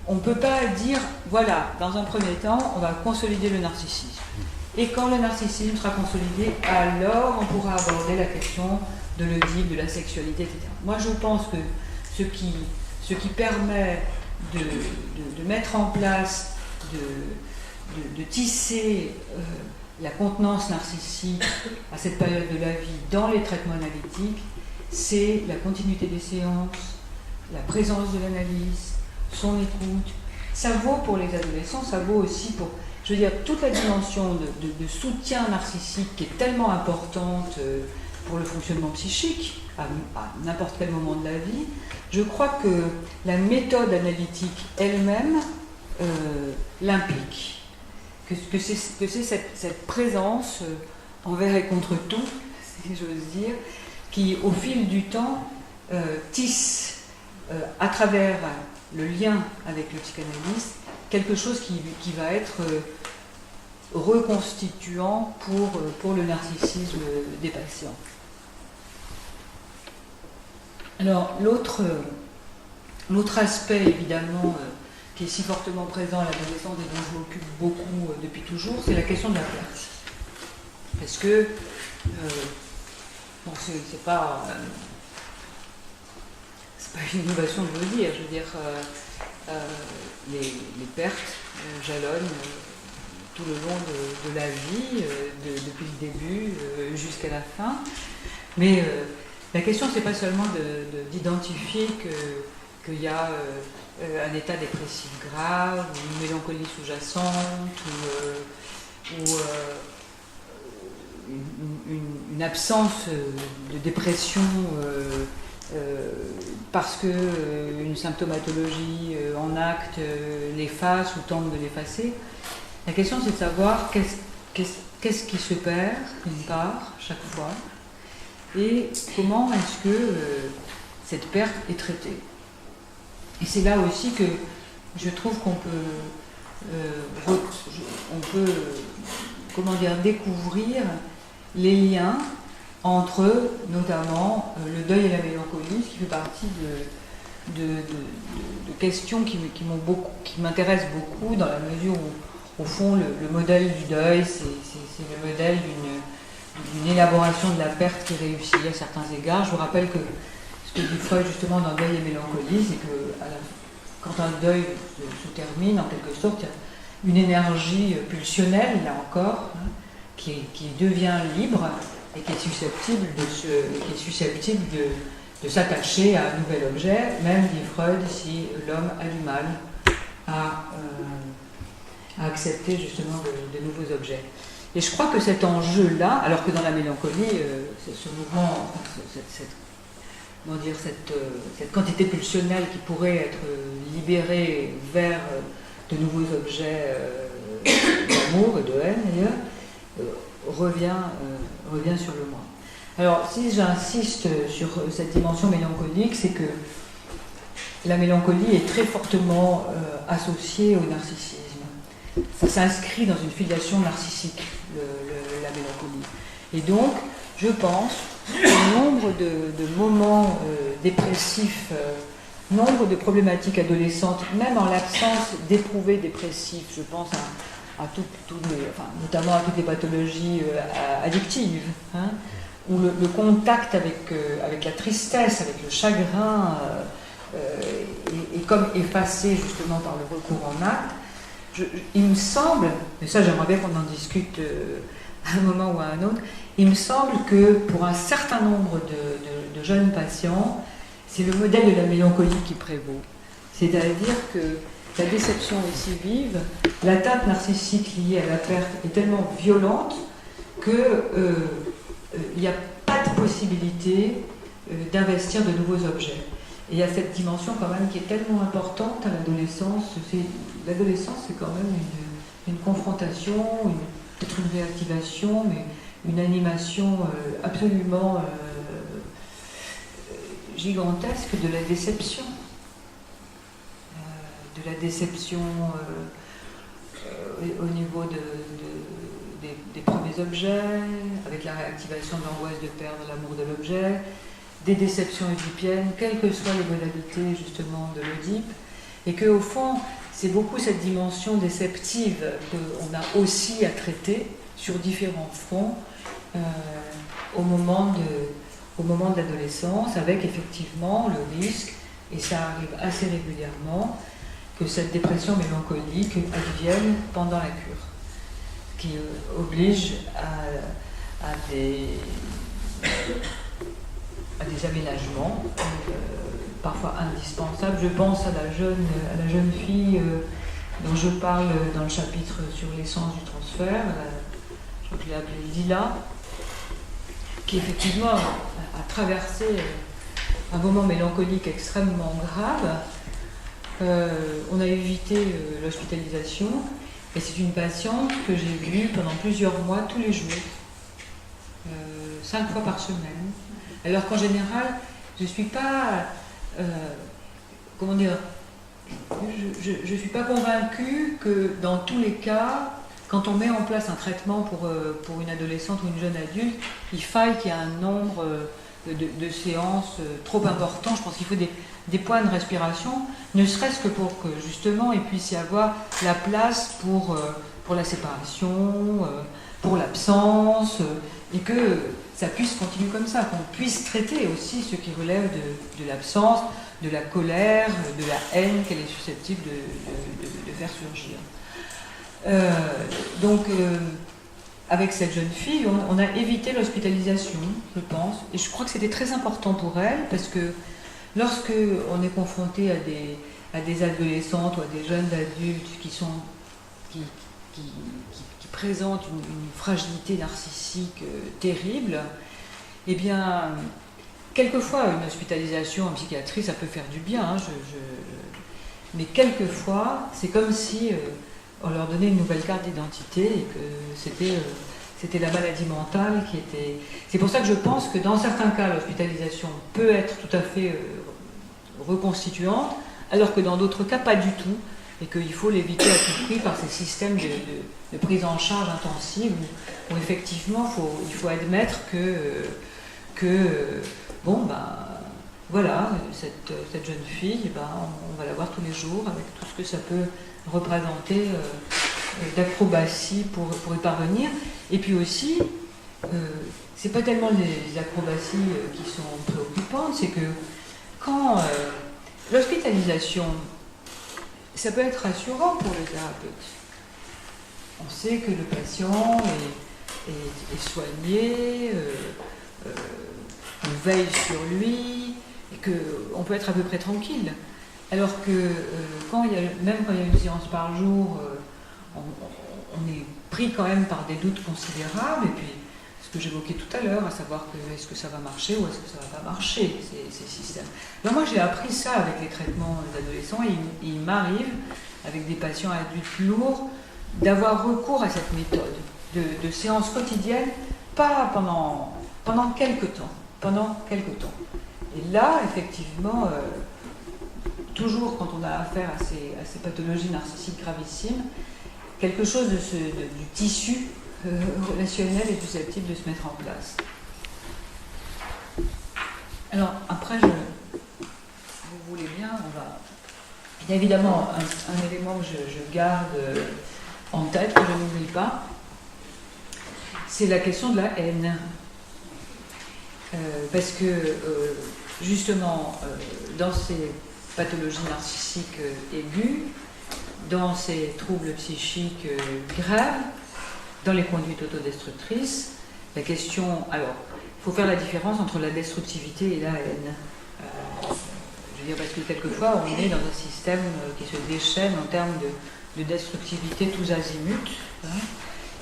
on ne peut pas dire, voilà, dans un premier temps, on va consolider le narcissisme. Et quand le narcissisme sera consolidé, alors on pourra aborder la question de l'Oedipe, de la sexualité, etc. Moi, je pense que ce qui permet de mettre en place, de tisser la contenance narcissique à cette période de la vie dans les traitements analytiques, c'est la continuité des séances, la présence de l'analyse, son écoute. Ça vaut pour les adolescents, ça vaut aussi pour, je veux dire, toute la dimension de soutien narcissique qui est tellement importante pour le fonctionnement psychique à n'importe quel moment de la vie. Je crois que la méthode analytique elle-même l'implique, que c'est cette présence envers et contre tout, si j'ose dire, qui au fil du temps tisse à travers le lien avec le psychanalyste quelque chose qui va être reconstituant pour le narcissisme des patients. Alors l'autre aspect évidemment qui est si fortement présent à l'adolescence et dont je m'occupe beaucoup depuis toujours, c'est la question de la perte. Parce que bon, c'est pas une innovation de le dire, je veux dire, les pertes jalonnent tout le long de la vie, depuis le début jusqu'à la fin. Mais la question, c'est pas seulement d'identifier qu'il y a un état dépressif grave, ou une mélancolie sous-jacente, ou une absence de dépression parce qu'une symptomatologie en acte l'efface ou tente de l'effacer. La question, c'est de savoir qu'est-ce qui se perd, d'une part, chaque fois, et comment est-ce que cette perte est traitée. Et c'est là aussi que je trouve qu'on peut découvrir les liens entre notamment le deuil et la mélancolie, ce qui fait partie de questions qui m'intéressent beaucoup, dans la mesure où, au fond, le modèle du deuil, c'est le modèle d'une élaboration de la perte qui réussit à certains égards. Je vous rappelle que ce que dit Freud justement dans Deuil et mélancolie, c'est que quand un deuil se termine, en quelque sorte, il y a une énergie pulsionnelle, là encore, qui devient libre et qui est susceptible de s'attacher à un nouvel objet, même, dit Freud, si l'homme a du mal à accepter justement de nouveaux objets. Et je crois que cet enjeu-là, alors que dans la mélancolie, ce mouvement, cette quantité pulsionnelle qui pourrait être libérée vers de nouveaux objets d'amour et de haine d'ailleurs, revient sur le moi. Alors, si j'insiste sur cette dimension mélancolique, c'est que la mélancolie est très fortement associée au narcissisme. Ça s'inscrit dans une filiation narcissique, la mélancolie. Et donc, je pense qu'au nombre de moments dépressifs nombre de problématiques adolescentes, même en l'absence d'éprouvés dépressifs, je pense notamment à toutes les pathologies addictives, hein, où le contact avec la tristesse, avec le chagrin est comme effacé justement par le recours en acte. Il me semble, et ça j'aimerais bien qu'on en discute à un moment ou à un autre, il me semble que pour un certain nombre de jeunes patients, c'est le modèle de la mélancolie qui prévaut. C'est-à-dire que la déception est si vive, l'atteinte narcissique liée à la perte est tellement violente qu'il n'y a pas de possibilité d'investir de nouveaux objets. Et il y a cette dimension quand même qui est tellement importante à l'adolescence. L'adolescence, c'est quand même une confrontation, peut-être une réactivation, mais une animation absolument gigantesque de la déception. De la déception au niveau des premiers objets, avec la réactivation de l'angoisse de perdre l'amour de l'objet, des déceptions oedipiennes, quelles que soient les modalités justement de l'Oedipe, et qu'au fond, c'est beaucoup cette dimension déceptive qu'on a aussi à traiter sur différents fronts au moment de l'adolescence, avec effectivement le risque, et ça arrive assez régulièrement, que cette dépression mélancolique advienne pendant la cure, qui oblige à des aménagements parfois indispensables. Je pense à la jeune fille dont je parle dans le chapitre sur l'essence du transfert, je crois que je l'ai appelée Lila, qui effectivement a traversé un moment mélancolique extrêmement grave. On a évité l'hospitalisation, et c'est une patiente que j'ai vue pendant plusieurs mois, tous les jours, 5 fois par semaine. Alors qu'en général, je ne suis pas, je suis pas convaincue que dans tous les cas, quand on met en place un traitement pour une adolescente ou une jeune adulte, il faille qu'il y ait un nombre de séances trop important. Je pense qu'il faut des points de respiration, ne serait-ce que pour que justement il puisse y avoir la place pour la séparation, pour l'absence, et que ça puisse continuer comme ça, qu'on puisse traiter aussi ce qui relève de l'absence, de la colère, de la haine qu'elle est susceptible de faire surgir. Avec cette jeune fille, on a évité l'hospitalisation, je pense, et je crois que c'était très important pour elle, parce que lorsque on est confronté à des adolescentes ou à des jeunes adultes qui présentent une fragilité narcissique terrible, eh bien, quelquefois une hospitalisation en psychiatrie, ça peut faire du bien, hein, mais quelquefois, c'est comme si on leur donnait une nouvelle carte d'identité et que c'était la maladie mentale qui était... C'est pour ça que je pense que dans certains cas, l'hospitalisation peut être tout à fait reconstituante, alors que dans d'autres cas, pas du tout, et qu'il faut l'éviter à tout prix par ces systèmes de prise en charge intensive où effectivement, il faut admettre voilà, cette jeune fille, on va la voir tous les jours avec tout ce que ça peut représenter d'acrobatie pour y parvenir. Et puis aussi, c'est pas tellement les acrobaties qui sont préoccupantes, c'est que quand l'hospitalisation, ça peut être rassurant pour le thérapeute. On sait que le patient est soigné, on veille sur lui, et qu'on peut être à peu près tranquille. Alors que même quand il y a une séance par jour, on est pris quand même par des doutes considérables, et puis ce que j'évoquais tout à l'heure, à savoir est-ce que ça va marcher ou est-ce que ça ne va pas marcher, ces systèmes. Alors moi j'ai appris ça avec les traitements d'adolescents, et il m'arrive, avec des patients adultes lourds, d'avoir recours à cette méthode de séance quotidienne, pas pendant quelques temps. Et là, effectivement, toujours quand on a affaire à ces pathologies narcissiques gravissimes, quelque chose du tissu relationnel est susceptible de se mettre en place. Alors, après, vous voulez bien Il y a évidemment un élément que je garde en tête, que je n'oublie pas, c'est la question de la haine. Parce que, justement, dans ces pathologies narcissiques aiguës, dans ces troubles psychiques graves, dans les conduites autodestructrices, la question... Alors, il faut faire la différence entre la destructivité et la haine. Je veux dire, parce que quelquefois, on est dans un système qui se déchaîne en termes de destructivité tous azimuts, hein,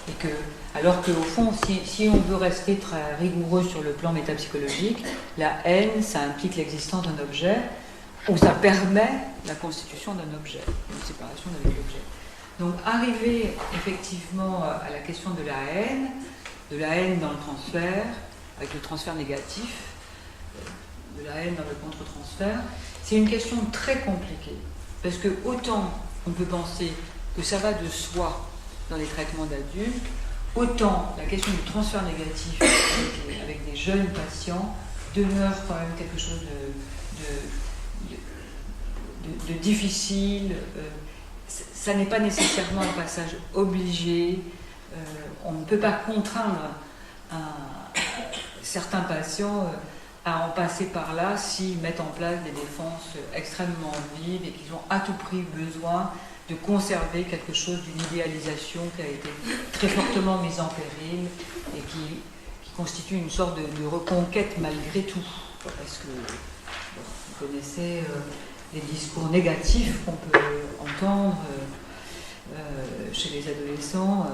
et que, alors qu'au fond, si on veut rester très rigoureux sur le plan métapsychologique, la haine, ça implique l'existence d'un objet, ou ça permet la constitution d'un objet, une séparation avec l'objet. Donc, arriver effectivement à la question de la haine dans le transfert, avec le transfert négatif, de la haine dans le contre-transfert, c'est une question très compliquée. Parce que autant on peut penser que ça va de soi dans les traitements d'adultes, autant la question du transfert négatif avec des jeunes patients demeure quand même quelque chose de difficile. Ça n'est pas nécessairement un passage obligé. On ne peut pas contraindre certains patients à en passer par là s'ils mettent en place des défenses extrêmement vives et qu'ils ont à tout prix besoin de conserver quelque chose d'une idéalisation qui a été très fortement mise en péril et qui constitue une sorte de reconquête malgré tout. Parce que vous connaissez les discours négatifs qu'on peut entendre chez les adolescents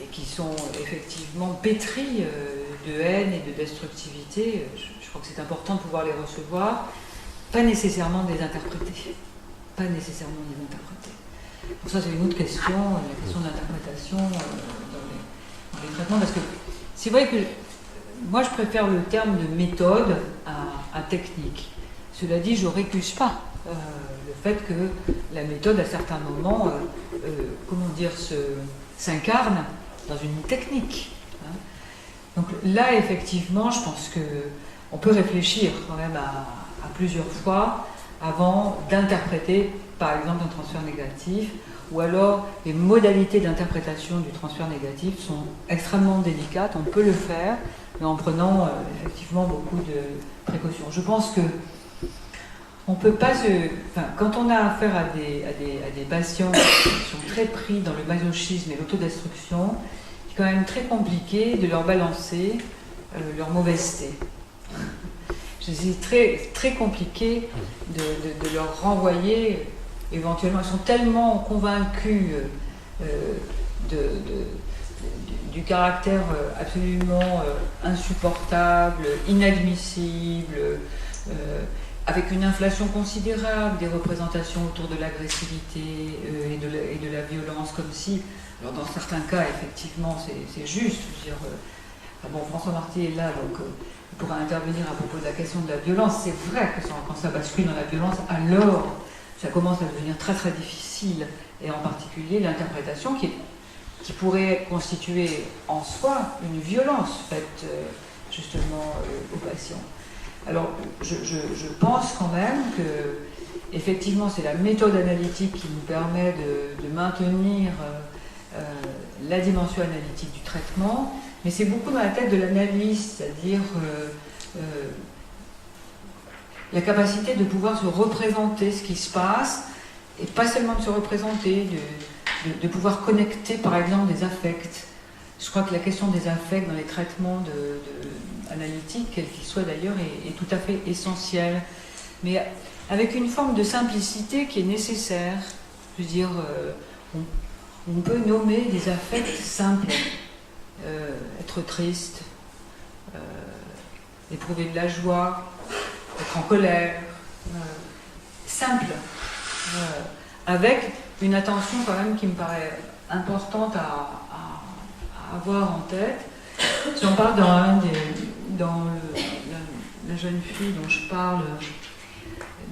et qui sont effectivement pétris de haine et de destructivité. Je crois que c'est important de pouvoir les recevoir, pas nécessairement de les interpréter. Pas nécessairement de les interpréter. Donc ça, c'est une autre question, la question de l'interprétation dans les traitements, parce que c'est vrai que moi, je préfère le terme de méthode à technique. Cela dit, je ne récuse pas le fait que la méthode, à certains moments, s'incarne dans une technique. Hein. Donc là, effectivement, je pense qu'on peut réfléchir quand même à plusieurs fois avant d'interpréter, par exemple, un transfert négatif, ou alors les modalités d'interprétation du transfert négatif sont extrêmement délicates. On peut le faire, mais en prenant effectivement beaucoup de précautions. Je pense que on peut pas quand on a affaire à des patients qui sont très pris dans le masochisme et l'autodestruction, c'est quand même très compliqué de leur balancer leur mauvaiseté. C'est très, très compliqué de leur renvoyer éventuellement. Ils sont tellement convaincus du caractère absolument insupportable, inadmissible, avec une inflation considérable des représentations autour de l'agressivité et de la violence, comme si, alors dans certains cas, effectivement, c'est juste. Je veux dire, François Marty est là, donc il pourra intervenir à propos de la question de la violence. C'est vrai que quand ça bascule dans la violence, alors ça commence à devenir très très difficile, et en particulier l'interprétation qui pourrait constituer en soi une violence faite justement aux patients. Alors, je pense quand même que, effectivement, c'est la méthode analytique qui nous permet de maintenir la dimension analytique du traitement, mais c'est beaucoup dans la tête de l'analyste, c'est-à-dire la capacité de pouvoir se représenter ce qui se passe, et pas seulement de se représenter, de pouvoir connecter, par exemple, des affects. Je crois que la question des affects dans les traitements analytiques, quels qu'ils soient d'ailleurs, est tout à fait essentielle. Mais avec une forme de simplicité qui est nécessaire. Je veux dire, on peut nommer des affects simples. Être triste, éprouver de la joie, être en colère. Simple. Avec une attention quand même qui me paraît importante à avoir en tête. Si on parle dans la jeune fille dont je parle,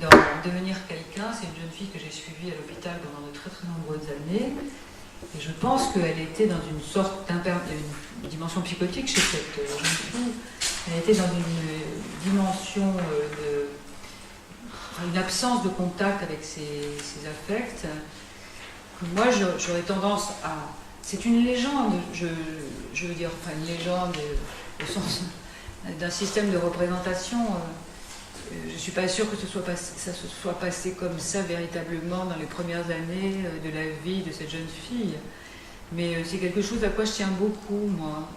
dans Devenir quelqu'un, c'est une jeune fille que j'ai suivie à l'hôpital pendant de très très nombreuses années, et je pense qu'elle était dans une sorte d'une dimension psychotique chez cette jeune fille. Elle était dans une dimension une absence de contact avec ces affects, que moi j'aurais tendance à... C'est une légende, je veux dire, enfin une légende au sens d'un système de représentation. Je ne suis pas sûre que ça se soit passé comme ça véritablement dans les premières années de la vie de cette jeune fille. Mais c'est quelque chose à quoi je tiens beaucoup, moi.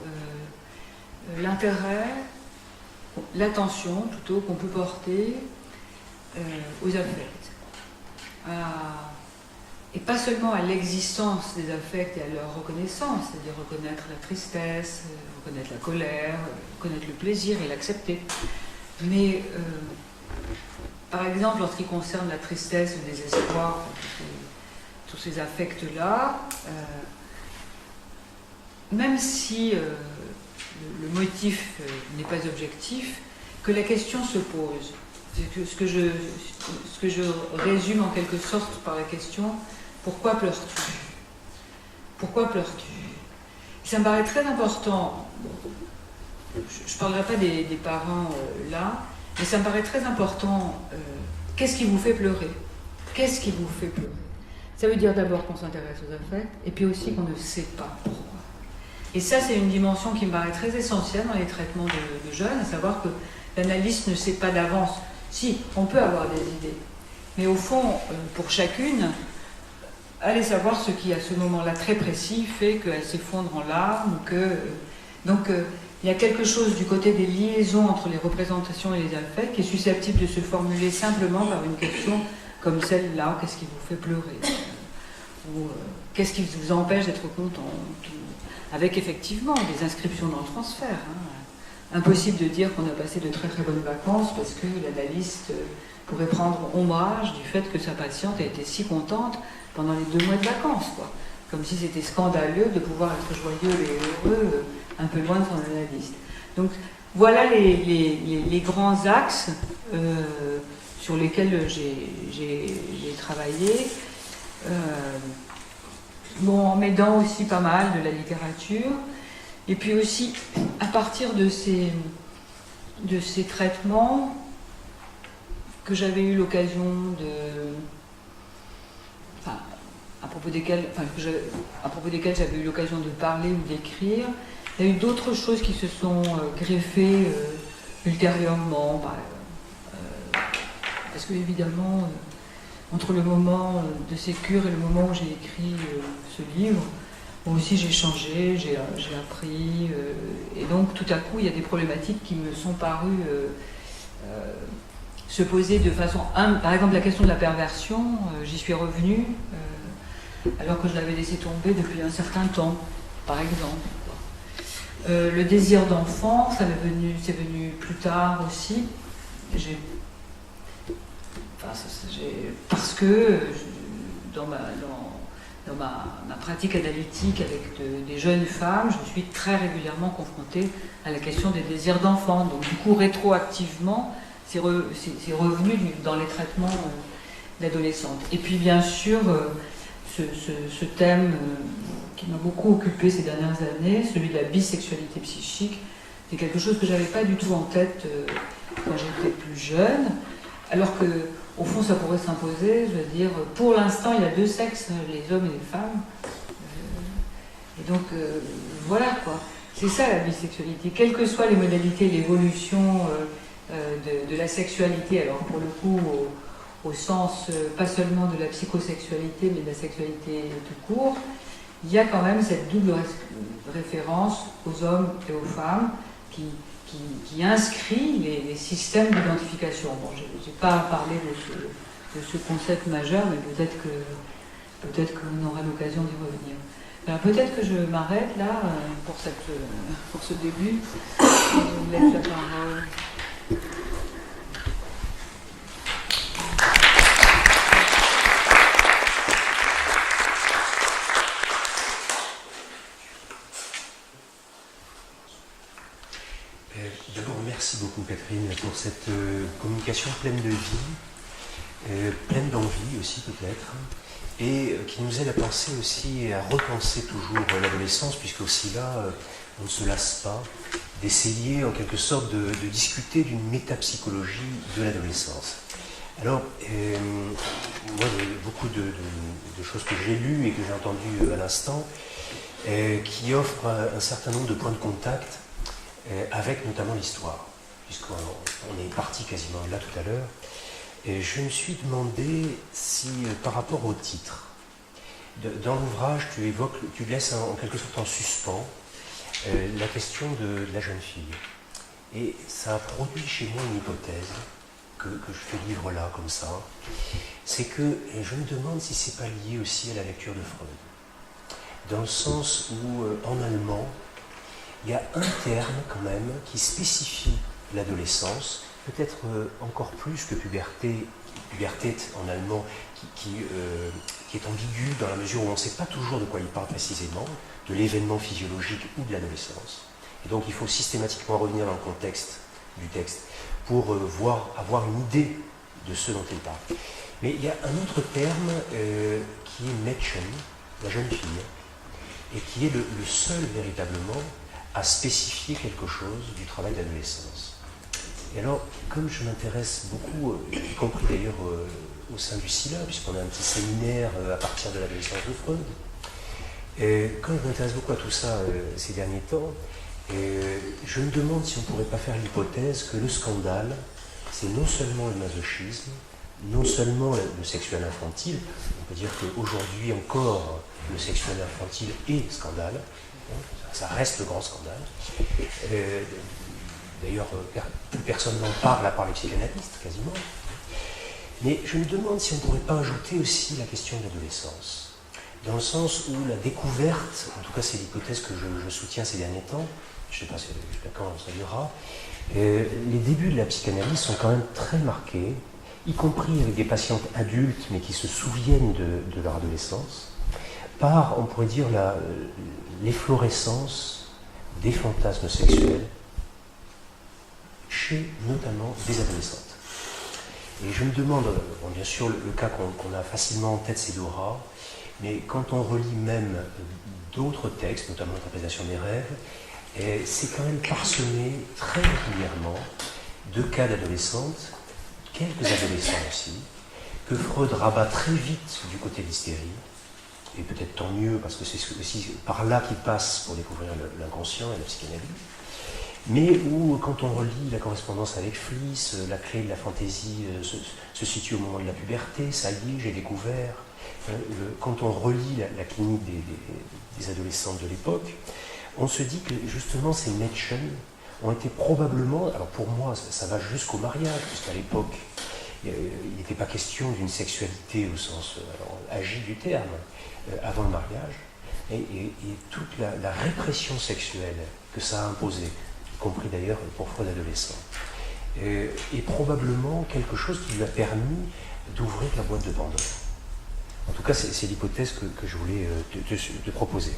L'intérêt, l'attention plutôt qu'on peut porter aux affects. Et pas seulement à l'existence des affects et à leur reconnaissance, c'est-à-dire reconnaître la tristesse, reconnaître la colère, reconnaître le plaisir et l'accepter. Mais, par exemple, en ce qui concerne la tristesse, le désespoir, tous ces affects-là, même si le motif n'est pas objectif, que la question se pose. Ce que je résume en quelque sorte par la question, pourquoi pleures-tu? Pourquoi pleures-tu? Ça me paraît très important. Je ne parlerai pas des parents là, mais ça me paraît très important. Qu'est-ce qui vous fait pleurer? Qu'est-ce qui vous fait pleurer? Ça veut dire d'abord qu'on s'intéresse aux affects, et puis aussi qu'on ne sait pas pourquoi. Et ça, c'est une dimension qui me paraît très essentielle dans les traitements de jeunes, à savoir que l'analyste ne sait pas d'avance. Si, on peut avoir des idées, mais au fond, pour chacune, aller savoir ce qui, à ce moment-là très précis, fait qu'elle s'effondre en larmes, donc il y a quelque chose du côté des liaisons entre les représentations et les affects qui est susceptible de se formuler simplement par une question comme celle-là, qu'est-ce qui vous fait pleurer? Ou qu'est-ce qui vous empêche d'être contente? Avec effectivement des inscriptions dans le transfert. Impossible de dire qu'on a passé de très très bonnes vacances parce que l'analyste pourrait prendre ombrage du fait que sa patiente a été si contente pendant les 2 mois de vacances, quoi. Comme si c'était scandaleux de pouvoir être joyeux et heureux un peu loin de son analyste. Donc voilà les grands axes sur lesquels j'ai travaillé. En m'aidant aussi pas mal de la littérature. Et puis aussi, à partir de ces traitements que j'avais eu l'occasion à propos desquels j'avais eu l'occasion de parler ou d'écrire, il y a eu d'autres choses qui se sont greffées ultérieurement. Parce que évidemment, entre le moment de ces cures et le moment où j'ai écrit ce livre, moi aussi j'ai changé, j'ai appris, et donc tout à coup il y a des problématiques qui me sont parues se poser de façon... Par exemple la question de la perversion, j'y suis revenue, alors que je l'avais laissé tomber depuis un certain temps, par exemple. Le désir d'enfant, c'est venu plus tard aussi. Parce que dans ma pratique analytique avec des jeunes femmes, je suis très régulièrement confrontée à la question des désirs d'enfants. Donc du coup, rétroactivement, c'est revenu dans les traitements d'adolescentes. Et puis bien sûr, ce thème qui m'a beaucoup occupée ces dernières années, celui de la bisexualité psychique, c'est quelque chose que je n'avais pas du tout en tête quand j'étais plus jeune, alors que au fond, ça pourrait s'imposer, je veux dire, pour l'instant, il y a 2 sexes, les hommes et les femmes. Et donc, voilà quoi. C'est ça la bisexualité. Quelles que soient les modalités, l'évolution de la sexualité, alors pour le coup, au sens pas seulement de la psychosexualité, mais de la sexualité tout court, il y a quand même cette double référence aux hommes et aux femmes qui inscrit les systèmes d'identification. Bon, je n'ai pas parlé de ce concept majeur, mais peut-être qu'on aura l'occasion d'y revenir. Alors peut-être que je m'arrête là pour ce début. Je vous laisse la parole. D'abord, merci beaucoup Catherine pour cette communication pleine de vie, pleine d'envie aussi peut-être, et qui nous aide à penser aussi et à repenser toujours l'adolescence, puisque aussi là, on ne se lasse pas d'essayer en quelque sorte de discuter d'une métapsychologie de l'adolescence. Alors, moi, il y a beaucoup de choses que j'ai lues et que j'ai entendues à l'instant, qui offrent un certain nombre de points de contact avec notamment l'histoire, puisqu'on est parti quasiment là tout à l'heure. Et je me suis demandé si, par rapport au titre, dans l'ouvrage, tu laisses en quelque sorte en suspens la question de la jeune fille. Et ça a produit chez moi une hypothèse que je fais livre là comme ça, c'est que je me demande si c'est pas lié aussi à la lecture de Freud. Dans le sens où, en allemand, il y a un terme quand même qui spécifie l'adolescence, peut-être encore plus que puberté en allemand, qui est ambigu dans la mesure où on ne sait pas toujours de quoi il parle précisément, de l'événement physiologique ou de l'adolescence. Et donc il faut systématiquement revenir dans le contexte du texte pour avoir une idée de ce dont il parle. Mais il y a un autre terme qui est Mädchen, la jeune fille, et qui est le seul véritablement à spécifier quelque chose du travail d'adolescence. Et alors, comme je m'intéresse beaucoup, y compris d'ailleurs au sein du SILA, puisqu'on a un petit séminaire à partir de l'adolescence de Freud, et comme je m'intéresse beaucoup à tout ça ces derniers temps, je me demande si on ne pourrait pas faire l'hypothèse que le scandale, c'est non seulement le masochisme, non seulement le sexuel infantile, on peut dire qu'aujourd'hui encore, le sexuel infantile est scandale, ça reste le grand scandale. D'ailleurs, plus personne n'en parle à part les psychanalystes, quasiment. Mais je me demande si on ne pourrait pas ajouter aussi la question de l'adolescence, dans le sens où la découverte, en tout cas c'est l'hypothèse que je soutiens ces derniers temps, je ne sais pas jusqu'à quand ça durera, les débuts de la psychanalyse sont quand même très marqués, y compris avec des patientes adultes, mais qui se souviennent de leur adolescence, par, on pourrait dire, l'efflorescence des fantasmes sexuels chez notamment des adolescentes. Et je me demande, bon, bien sûr le cas qu'on a facilement en tête c'est Dora, mais quand on relit même d'autres textes, notamment l'interprétation des rêves, c'est quand même parsemé très régulièrement de cas d'adolescentes, quelques adolescents aussi, que Freud rabat très vite du côté de l'hystérie, et peut-être tant mieux parce que c'est aussi par là qu'il passe pour découvrir l'inconscient et la psychanalyse, mais où, quand on relit la correspondance avec Fliss, la clé de la fantaisie se situe au moment de la puberté, ça y est, j'ai découvert. Quand on relit la clinique des adolescentes de l'époque, on se dit que justement ces Mädchen ont été probablement, alors pour moi ça va jusqu'au mariage, puisqu'à l'époque il n'était pas question d'une sexualité au sens agi du terme, avant le mariage, et toute la répression sexuelle que ça a imposée, y compris d'ailleurs pour Freud adolescent, est probablement quelque chose qui lui a permis d'ouvrir la boîte de Pandore. En tout cas, c'est l'hypothèse que je voulais te proposer.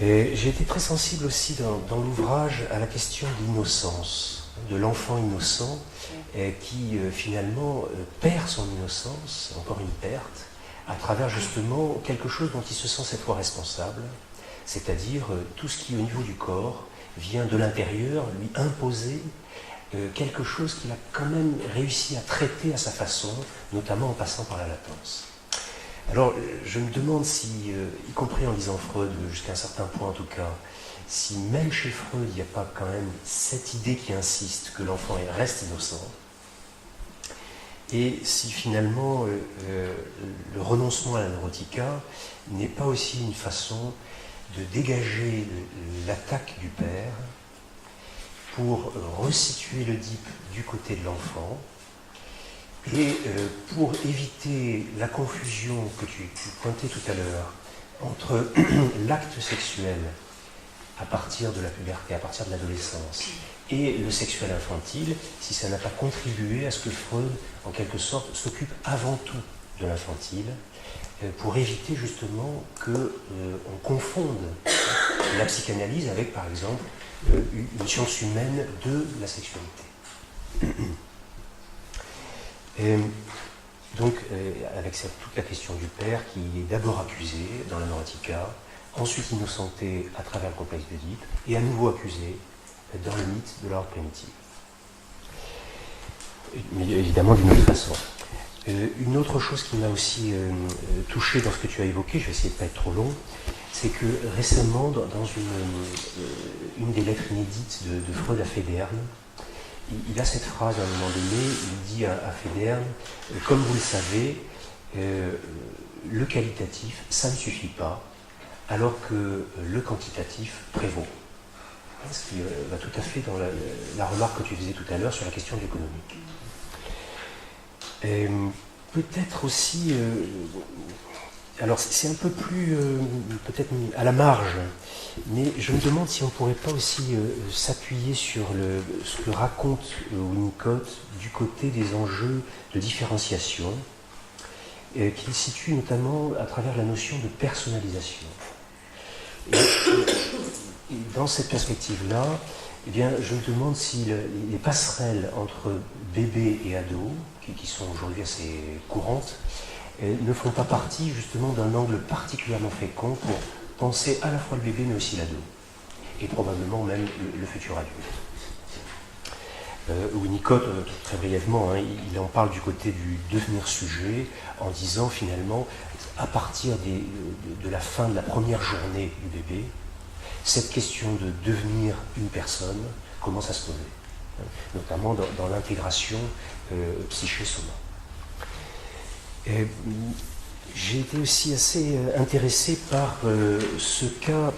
J'ai été très sensible aussi dans l'ouvrage à la question de l'innocence, de l'enfant innocent qui finalement perd son innocence, encore une perte, à travers justement quelque chose dont il se sent cette fois responsable, c'est-à-dire tout ce qui au niveau du corps vient de l'intérieur lui imposer quelque chose qu'il a quand même réussi à traiter à sa façon, notamment en passant par la latence. Alors je me demande si, y compris en lisant Freud, jusqu'à un certain point en tout cas, si même chez Freud il n'y a pas quand même cette idée qui insiste que l'enfant reste innocent, et si finalement le renoncement à la neurotica n'est pas aussi une façon de dégager l'attaque du père pour resituer l'Oedipe du côté de l'enfant et pour éviter la confusion que tu pointais tout à l'heure entre l'acte sexuel à partir de la puberté, à partir de l'adolescence, et le sexuel infantile, si ça n'a pas contribué à ce que Freud, en quelque sorte, s'occupe avant tout de l'infantile, pour éviter justement qu'on confonde la psychanalyse avec, par exemple, une science humaine de la sexualité. Donc, avec toute la question du père qui est d'abord accusé dans la neurotica, ensuite innocenté à travers le complexe d'Oedipe, et à nouveau accusé dans le mythe de l'ordre primitif. mais évidemment d'une autre façon. Une autre chose qui m'a aussi touché dans ce que tu as évoqué, je vais essayer de ne pas être trop long, c'est que récemment, dans une des lettres inédites de Freud à Federn, il a cette phrase à un moment donné, il dit à Federn, comme vous le savez, le qualitatif, ça ne suffit pas, alors que le quantitatif prévaut. Ce qui va tout à fait dans la remarque que tu faisais tout à l'heure sur la question de l'économique. Peut-être aussi, alors c'est un peu plus peut-être à la marge, mais je me demande si on ne pourrait pas aussi s'appuyer sur ce que raconte Winnicott du côté des enjeux de différenciation, qu'il situe notamment à travers la notion de personnalisation. Et dans cette perspective-là, eh bien, je me demande si les passerelles entre bébé et ado, qui sont aujourd'hui assez courantes, ne font pas partie justement d'un angle particulièrement fécond pour penser à la fois le bébé mais aussi l'ado, et probablement même le futur adulte. Winnicott, très brièvement, il en parle du côté du devenir sujet, en disant finalement, à partir de la fin de la première journée du bébé, cette question de devenir une personne commence à se poser, notamment dans l'intégration psyché-soma. J'ai été aussi assez intéressé par ce cas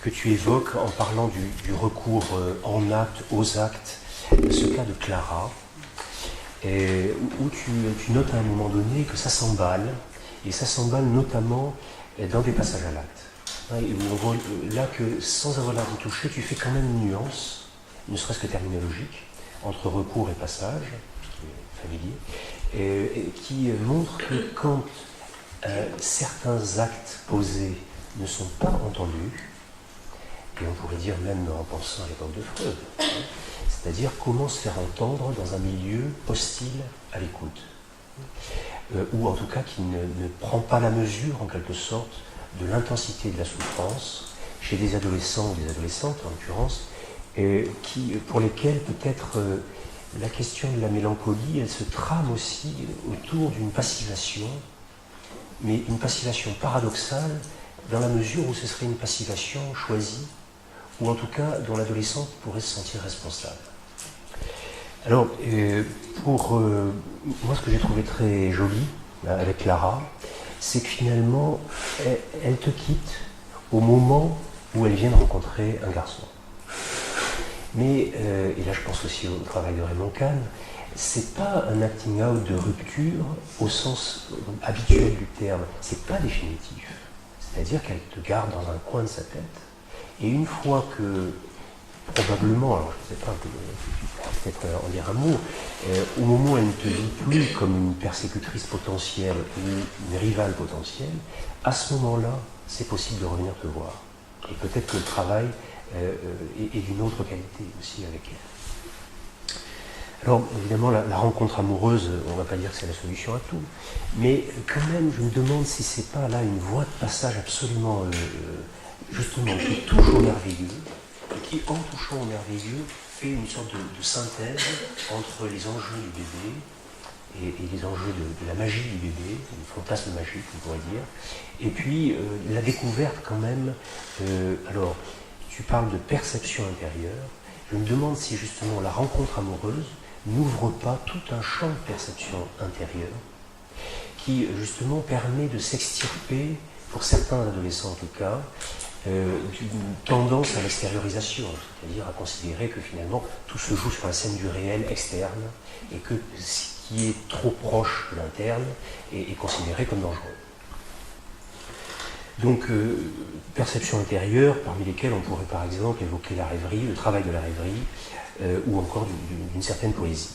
que tu évoques en parlant du recours en acte, aux actes, ce cas de Clara, où tu notes à un moment donné que ça s'emballe, et ça s'emballe notamment dans des passages à l'acte. Et où on voit là que, sans avoir l'air d'y toucher, tu fais quand même une nuance, ne serait-ce que terminologique, entre recours et passage, qui est familier, et qui montre que quand certains actes posés ne sont pas entendus, et on pourrait dire même en pensant à l'époque de Freud, c'est-à-dire comment se faire entendre dans un milieu hostile à l'écoute, ou en tout cas qui ne prend pas la mesure, en quelque sorte, de l'intensité de la souffrance chez des adolescents ou des adolescentes, en l'occurrence, pour lesquels peut-être la question de la mélancolie, elle se trame aussi autour d'une passivation, mais une passivation paradoxale dans la mesure où ce serait une passivation choisie, ou en tout cas dont l'adolescente pourrait se sentir responsable. Alors, pour moi, ce que j'ai trouvé très joli avec Clara, c'est que finalement, elle te quitte au moment où elle vient de rencontrer un garçon. Mais, et là je pense aussi au travail de Raymond Kahn, c'est pas un acting out de rupture au sens habituel du terme, c'est pas définitif. C'est-à-dire qu'elle te garde dans un coin de sa tête, et une fois que, probablement, alors je ne sais pas, peut-être en dire un mot, au moment où elle ne te vit plus comme une persécutrice potentielle ou une rivale potentielle, à ce moment-là, c'est possible de revenir te voir. Et peut-être que le travail est d'une autre qualité aussi avec elle. Alors, évidemment, la rencontre amoureuse, on ne va pas dire que c'est la solution à tout, mais quand même, je me demande si c'est pas là une voie de passage absolument, justement, qui touche au merveilleux, et qui, en touchant au merveilleux, fait une sorte de synthèse entre les enjeux du bébé et les enjeux de la magie du bébé, du fantasme magique, on pourrait dire, et puis la découverte quand même, alors, tu parles de perception intérieure, je me demande si justement la rencontre amoureuse n'ouvre pas tout un champ de perception intérieure qui justement permet de s'extirper, pour certains adolescents en tout cas, d'une tendance à l'extériorisation, c'est-à-dire à considérer que finalement tout se joue sur la scène du réel externe et que ce qui est trop proche de l'interne est considéré comme dangereux. Donc, perception intérieure, parmi lesquelles on pourrait par exemple évoquer la rêverie, le travail de la rêverie, ou encore d'une certaine poésie.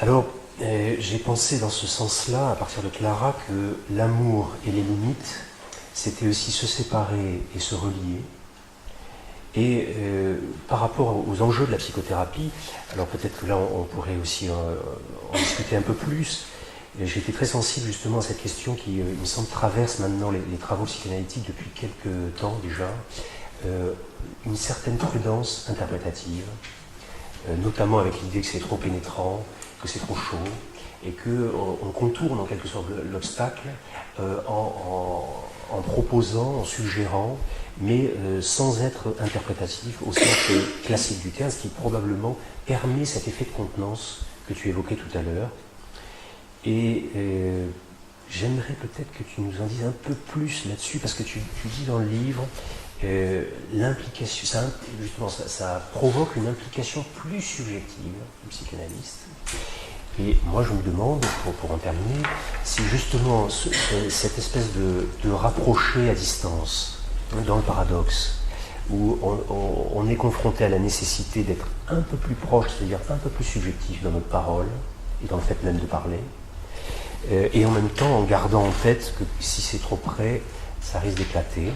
Alors, j'ai pensé dans ce sens-là, à partir de Clara, que l'amour et les limites, c'était aussi se séparer et se relier. Et par rapport aux enjeux de la psychothérapie, alors peut-être que là on pourrait aussi en discuter un peu plus. J'ai été très sensible justement à cette question qui, il me semble, traverse maintenant les travaux psychanalytiques depuis quelques temps déjà, une certaine prudence interprétative, notamment avec l'idée que c'est trop pénétrant, que c'est trop chaud, et qu'on contourne en quelque sorte l'obstacle en proposant, en suggérant, mais sans être interprétatif au sens classique du terme, ce qui probablement permet cet effet de contenance que tu évoquais tout à l'heure. Et j'aimerais peut-être que tu nous en dises un peu plus là-dessus, parce que tu dis dans le livre, l'implication, justement, ça provoque une implication plus subjective du psychanalyste. Et moi je me demande, pour en terminer, si justement cette espèce de rapprocher à distance, dans le paradoxe, où on est confronté à la nécessité d'être un peu plus proche, c'est-à-dire un peu plus subjectif dans notre parole, et dans le fait même de parler, et en même temps en gardant en tête que si c'est trop près, ça risque d'éclater.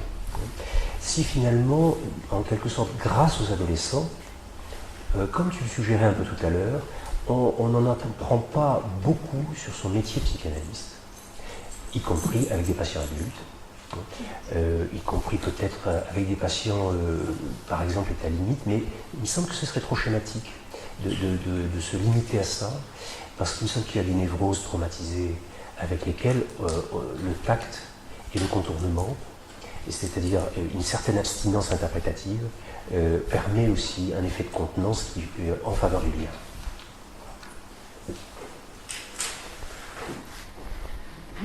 Si finalement, en quelque sorte, grâce aux adolescents, comme tu le suggérais un peu tout à l'heure, on n'en apprend pas beaucoup sur son métier de psychanalyste, y compris avec des patients adultes, y compris peut-être avec des patients, par exemple, état limite, mais il me semble que ce serait trop schématique de se limiter à ça, parce qu'il me semble qu'il y a des névroses traumatisées avec lesquelles le tact et le contournement, c'est-à-dire une certaine abstinence interprétative, permet aussi un effet de contenance qui en faveur du lien.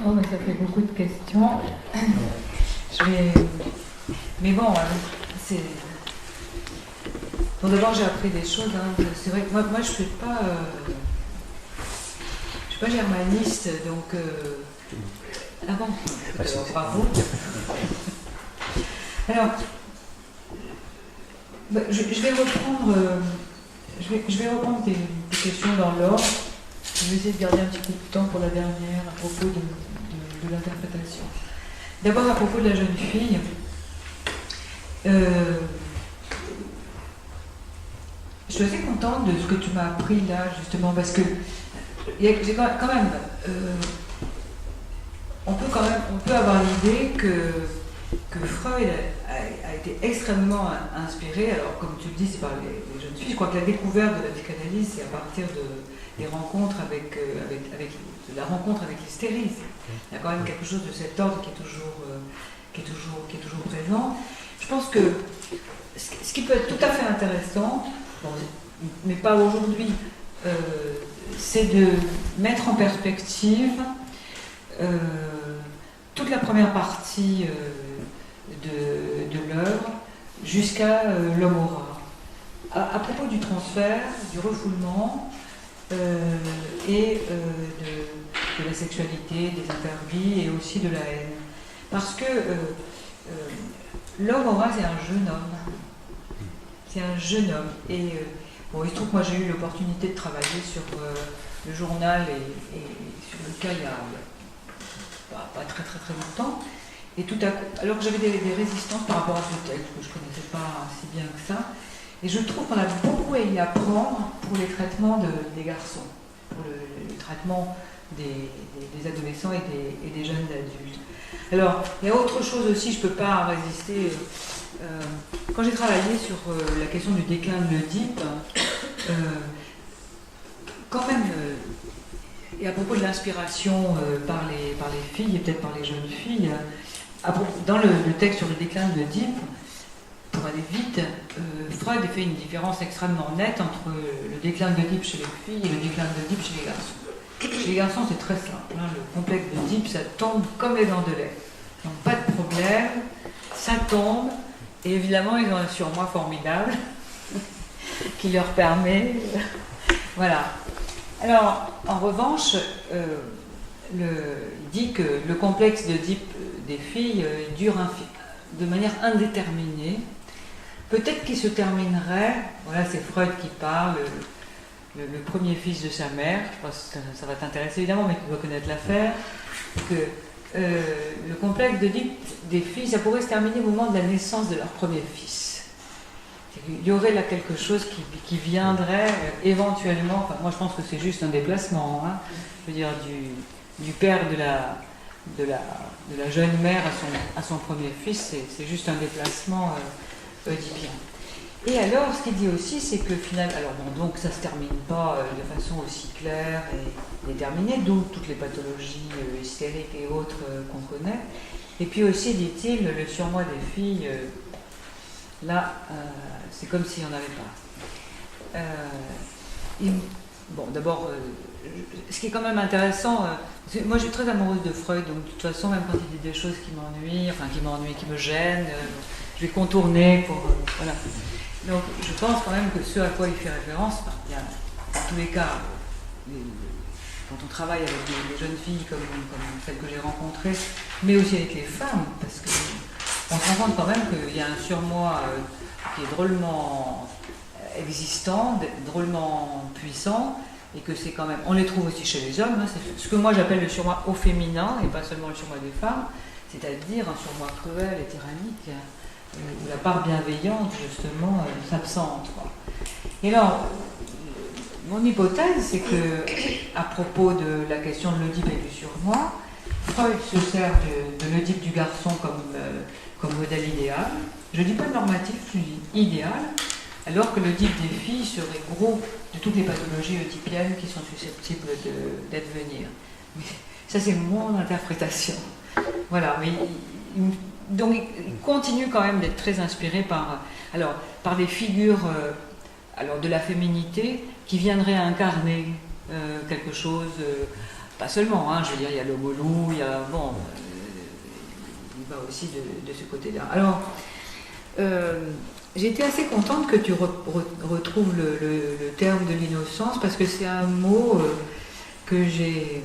Oh, mais ça fait beaucoup de questions. Mais bon, c'est... Bon, d'abord, j'ai appris des choses. Hein. C'est vrai que moi je ne suis pas germaniste, donc... Ah bon, bravo. Alors, je vais reprendre des questions dans l'ordre. Je vais essayer de garder un petit peu de temps pour la dernière à propos de l'interprétation. D'abord à propos de la jeune fille. Je suis assez contente de ce que tu m'as appris là, justement, parce que j'ai quand même, on peut avoir l'idée que Freud a été extrêmement inspiré, alors comme tu le dis, c'est par les jeunes filles. Je crois que la découverte de la psychanalyse, c'est à partir des rencontres de la rencontre avec les stériles. Il y a quand même quelque chose de cet ordre qui est toujours présent. Je pense que ce qui peut être tout à fait intéressant, mais pas aujourd'hui, c'est de mettre en perspective toute la première partie de l'œuvre jusqu'à l'homme au rat. À propos du transfert, du refoulement et de la sexualité, des interdits et aussi de la haine. Parce que l'homme au rat, c'est un jeune homme. C'est un jeune homme. Et bon, il se trouve que moi j'ai eu l'opportunité de travailler sur le journal et sur le cas il y a pas très longtemps. Et tout à coup, alors que j'avais des résistances par rapport à ce texte que je ne connaissais pas si bien que ça, et je trouve qu'on a beaucoup à y apprendre pour les traitements des garçons, pour le traitement des adolescents et des jeunes adultes. Alors, il y a autre chose aussi, je ne peux pas résister. Quand j'ai travaillé sur la question du déclin de l'Oedipe, quand même, et à propos de l'inspiration par les filles et peut-être par les jeunes filles, dans le texte sur le déclin de l'Oedipe, pour aller vite, Freud fait une différence extrêmement nette entre le déclin de l'Oedipe chez les filles et le déclin de l'Oedipe chez les garçons. Chez les garçons, c'est très simple. Hein, le complexe d'Oedipe, ça tombe comme les dents de lait. Donc pas de problème, ça tombe, et évidemment, ils ont un surmoi formidable qui leur permet... voilà. Alors, en revanche, il dit que le complexe d'Oedipe des filles dure de manière indéterminée. Peut-être qu'il se terminerait, voilà, c'est Freud qui parle, le premier fils de sa mère, je pense que ça va t'intéresser évidemment, mais tu dois connaître l'affaire, que le complexe d'Oedipe des filles, ça pourrait se terminer au moment de la naissance de leur premier fils. Il y aurait là quelque chose qui viendrait éventuellement, enfin moi je pense que c'est juste un déplacement, hein, je veux dire du père de la jeune mère à son premier fils, c'est juste un déplacement oedipien. Et alors, ce qu'il dit aussi, c'est que finalement, alors bon, donc ça se termine pas de façon aussi claire et déterminée, d'où toutes les pathologies hystériques et autres qu'on connaît. Et puis aussi, dit-il, le surmoi des filles, là, c'est comme s'il n'y en avait pas. Bon, d'abord, ce qui est quand même intéressant, moi je suis très amoureuse de Freud, donc de toute façon, même quand il dit des choses qui m'ennuient, qui me gênent, je vais contourner pour... voilà. Donc je pense quand même que ce à quoi il fait référence, il y a dans tous les cas, quand on travaille avec des jeunes filles comme celles que j'ai rencontrées, mais aussi avec les femmes, parce qu'on se rend compte quand même qu'il y a un surmoi qui est drôlement existant, drôlement puissant, et que c'est quand même, on les trouve aussi chez les hommes, hein, c'est ce que moi j'appelle le surmoi au féminin, et pas seulement le surmoi des femmes, c'est-à-dire un surmoi cruel et tyrannique, où la part bienveillante, justement, s'absente. Et alors, mon hypothèse, c'est que, à propos de la question de l'Oedipe et du surmoi, Freud se sert de l'Oedipe du garçon comme modèle idéal. Je ne dis pas normatif, je dis idéal, alors que l'Oedipe des filles serait gros de toutes les pathologies oedipiennes qui sont susceptibles d'advenir. Mais ça, c'est mon interprétation. Voilà, mais donc il continue quand même d'être très inspiré par des figures de la féminité qui viendraient incarner quelque chose, pas seulement, hein, je veux dire, il y a l'homme au loup, il y a, bon, il va aussi de ce côté-là. Alors, j'ai été assez contente que tu retrouves le terme de l'innocence, parce que c'est un mot que j'ai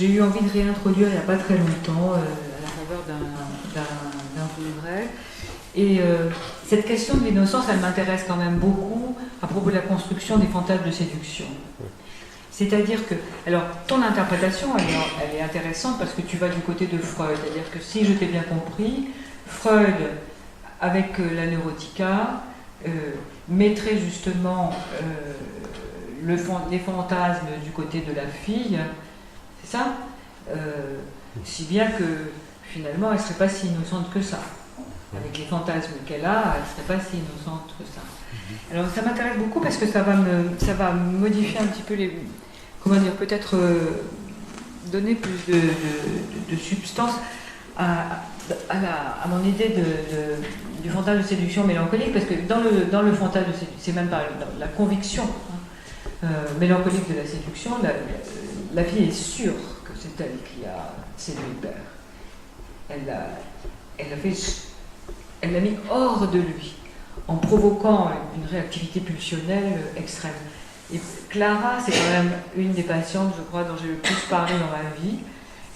eu envie de réintroduire il n'y a pas très longtemps, à la faveur d'un congrès. Et cette question de l'innocence, elle m'intéresse quand même beaucoup à propos de la construction des fantasmes de séduction. C'est-à-dire que, alors, ton interprétation, elle est intéressante parce que tu vas du côté de Freud. C'est-à-dire que si je t'ai bien compris, Freud, avec la neurotica, mettrait justement les fantasmes du côté de la fille, c'est ça, si bien que finalement elle ne serait pas si innocente que ça. Avec les fantasmes qu'elle a, elle ne serait pas si innocente que ça. Alors ça m'intéresse beaucoup parce que ça va modifier un petit peu peut-être donner plus de substance à mon idée du fantasme de séduction mélancolique, parce que dans le fantasme de séduction, c'est même pas la conviction mélancolique de la séduction, la fille est sûre que c'est elle qui a séduit le père. Elle l'a mis hors de lui, en provoquant une réactivité pulsionnelle extrême. Et Clara, c'est quand même une des patientes, je crois, dont j'ai le plus parlé dans ma vie,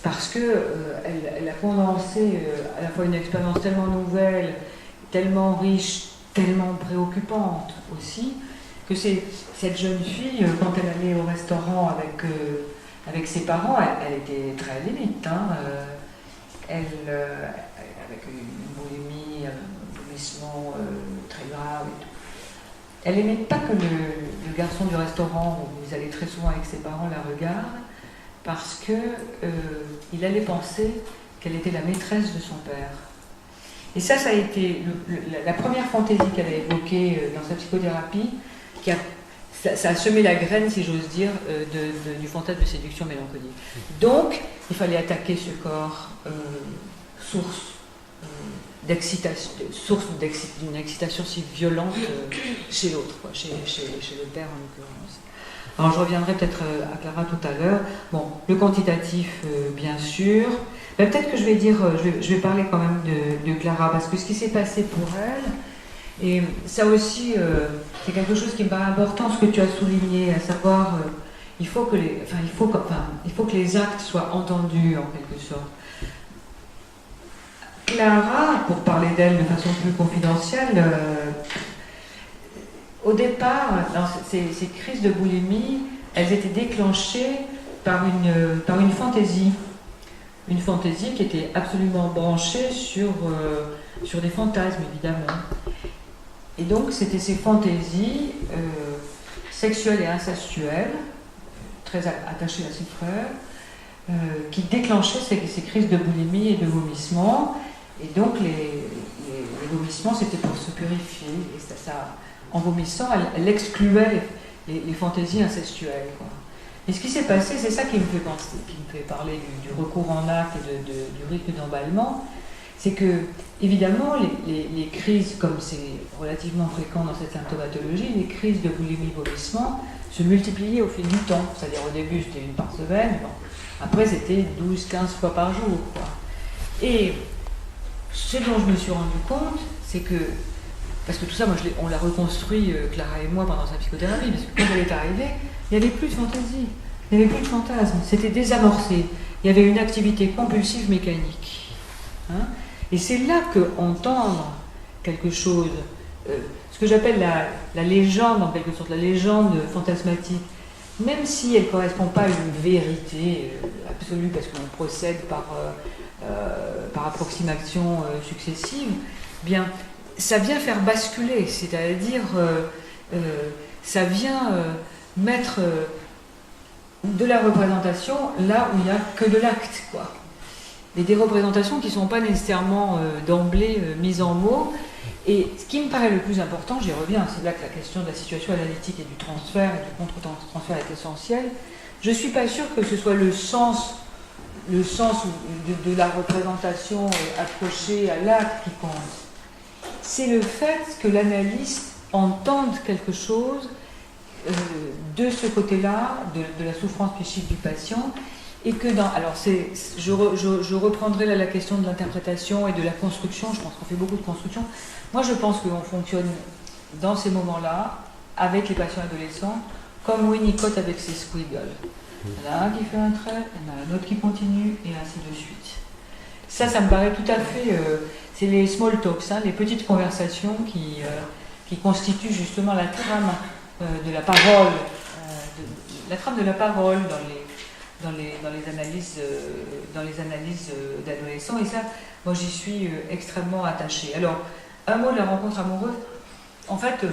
parce qu'elle a condensé à la fois une expérience tellement nouvelle, tellement riche, tellement préoccupante aussi, que cette jeune fille, quand elle allait au restaurant avec ses parents, elle était très limite. Hein, avec une boulimie, un vomissement très grave et tout. Elle n'aimait pas que le garçon du restaurant, où ils allaient très souvent avec ses parents, la regarde, parce qu'il allait penser qu'elle était la maîtresse de son père. Et ça a été la première fantaisie qu'elle a évoquée dans sa psychothérapie, ça a semé la graine, si j'ose dire, du fantasme de séduction mélancolique. Donc, il fallait attaquer ce corps, source d'une excitation si violente chez l'autre, chez le père en l'occurrence. Alors je reviendrai peut-être à Clara tout à l'heure. Bon, le quantitatif, bien sûr. Mais peut-être que je vais parler quand même de Clara, parce que ce qui s'est passé pour elle, et ça aussi, c'est quelque chose qui me paraît important, ce que tu as souligné, à savoir, il faut que les actes soient entendus en quelque sorte. Clara, pour parler d'elle de façon plus confidentielle, au départ, dans ces crises de boulimie, elles étaient déclenchées par une fantaisie. Une fantaisie qui était absolument branchée sur des fantasmes, évidemment. Et donc, c'était ces fantaisies sexuelles et incestuelles, très attachées à ses frères, qui déclenchaient ces crises de boulimie et de vomissement. Et donc les vomissements, c'était pour se purifier. Et en vomissant, elle excluait les fantaisies incestuelles, quoi. Et ce qui s'est passé, c'est ça qui me fait penser, qui me fait parler du recours en acte et du rythme d'emballement, c'est que, évidemment, les crises, comme c'est relativement fréquent dans cette symptomatologie, les crises de boulimie-vomissement se multipliaient au fil du temps. C'est-à-dire au début, c'était une par semaine, bon. Après, c'était 12-15 fois par jour, quoi. Et ce dont je me suis rendu compte, c'est que, parce que tout ça, on l'a reconstruit, Clara et moi, pendant sa psychothérapie, parce que quand elle est arrivée, il n'y avait plus de fantaisie, il n'y avait plus de fantasme, c'était désamorcé. Il y avait une activité compulsive mécanique. Hein. Et c'est là que entendre quelque chose, ce que j'appelle la légende, en quelque sorte, la légende fantasmatique, même si elle ne correspond pas à une vérité absolue, parce qu'on procède par approximation successive, bien, ça vient faire basculer, c'est-à-dire ça vient mettre de la représentation là où il n'y a que de l'acte, quoi. Et des représentations qui ne sont pas nécessairement d'emblée mises en mots. Et ce qui me paraît le plus important, j'y reviens, c'est là que la question de la situation analytique et du transfert et du contre-transfert est essentielle. Je ne suis pas sûre que ce soit le sens de la représentation accrochée à l'acte qui compte. C'est le fait que l'analyste entende quelque chose de ce côté-là, de la souffrance psychique du patient, et que je reprendrai là la question de l'interprétation et de la construction. Je pense qu'on fait beaucoup de construction. Moi, je pense qu'on fonctionne dans ces moments-là, avec les patients adolescents, comme Winnicott avec ses squiggles. Il y en a un qui fait un trait, il y en a un autre qui continue, et ainsi de suite. Ça me paraît tout à fait... c'est les small talks, hein, les petites conversations qui constituent justement la trame de la parole, dans les analyses d'adolescents. Et ça, moi, j'y suis extrêmement attachée. Alors, un mot de la rencontre amoureuse. En fait,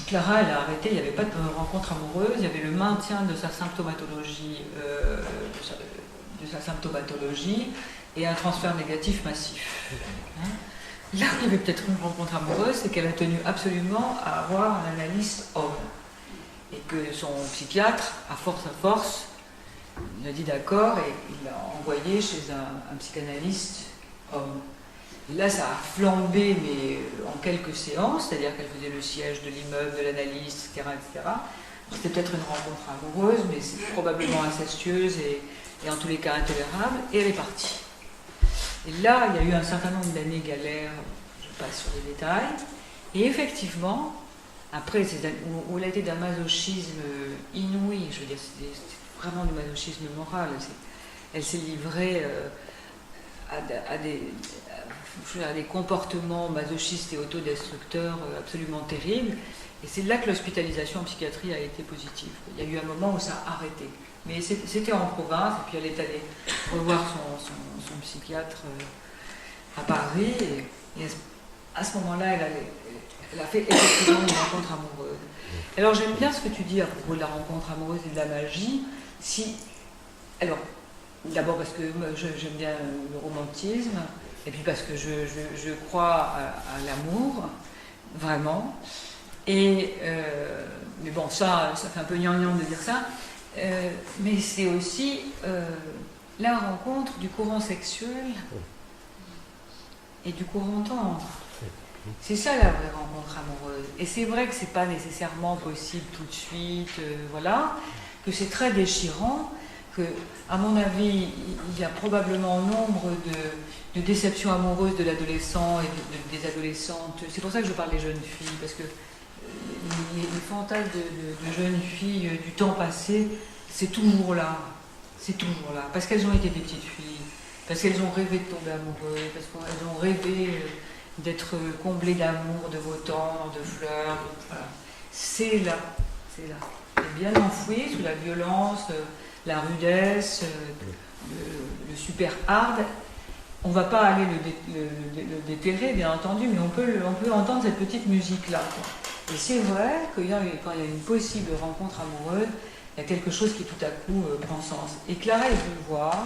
Clara, elle a arrêté, il n'y avait pas de rencontre amoureuse, il y avait le maintien de sa symptomatologie, et un transfert négatif massif. Hein. Là où il y avait peut-être une rencontre amoureuse, c'est qu'elle a tenu absolument à avoir un analyste homme. Et que son psychiatre, à force, il a dit d'accord et il l'a envoyé chez un psychanalyste homme. Et là, ça a flambé, mais en quelques séances, c'est-à-dire qu'elle faisait le siège de l'immeuble, de l'analyste, etc., etc. C'était peut-être une rencontre amoureuse, mais c'est probablement incestueuse et en tous les cas intolérable, et elle est partie. Et là, il y a eu un certain nombre d'années galères, je passe sur les détails, et effectivement, après, où elle a été d'un masochisme inouï, je veux dire, c'était vraiment du masochisme moral. Elle s'est livrée à des comportements masochistes et autodestructeurs absolument terribles. Et c'est là que l'hospitalisation en psychiatrie a été positive. Il y a eu un moment où ça a arrêté. Mais c'était en province, et puis elle est allée revoir son psychiatre à Paris. Et à ce moment-là, elle a fait effectivement une rencontre amoureuse. Alors j'aime bien ce que tu dis à propos de la rencontre amoureuse et de la magie. Alors, d'abord parce que j'aime bien le romantisme, et puis parce que je crois à l'amour, vraiment. Et, mais bon, ça fait un peu gnangnan de dire ça. Mais c'est aussi la rencontre du courant sexuel et du courant tendre. C'est ça la vraie rencontre amoureuse. Et c'est vrai que c'est pas nécessairement possible tout de suite, voilà, que c'est très déchirant, que, à mon avis, il y a probablement nombre de déceptions amoureuses de l'adolescent et des adolescentes. C'est pour ça que je parle des jeunes filles, parce que les fantasmes de jeunes filles du temps passé, c'est toujours là. C'est toujours là. Parce qu'elles ont été des petites filles, parce qu'elles ont rêvé de tomber amoureuses, parce qu'elles ont rêvé d'être comblées d'amour, de beau temps, de fleurs. Voilà. C'est là. C'est là. C'est bien enfoui sous la violence, la rudesse, le super hard. On ne va pas aller le déterrer, bien entendu, mais on peut entendre cette petite musique-là. Et c'est vrai que quand il y a une possible rencontre amoureuse, il y a quelque chose qui tout à coup prend sens. Et Clara est venue me voir,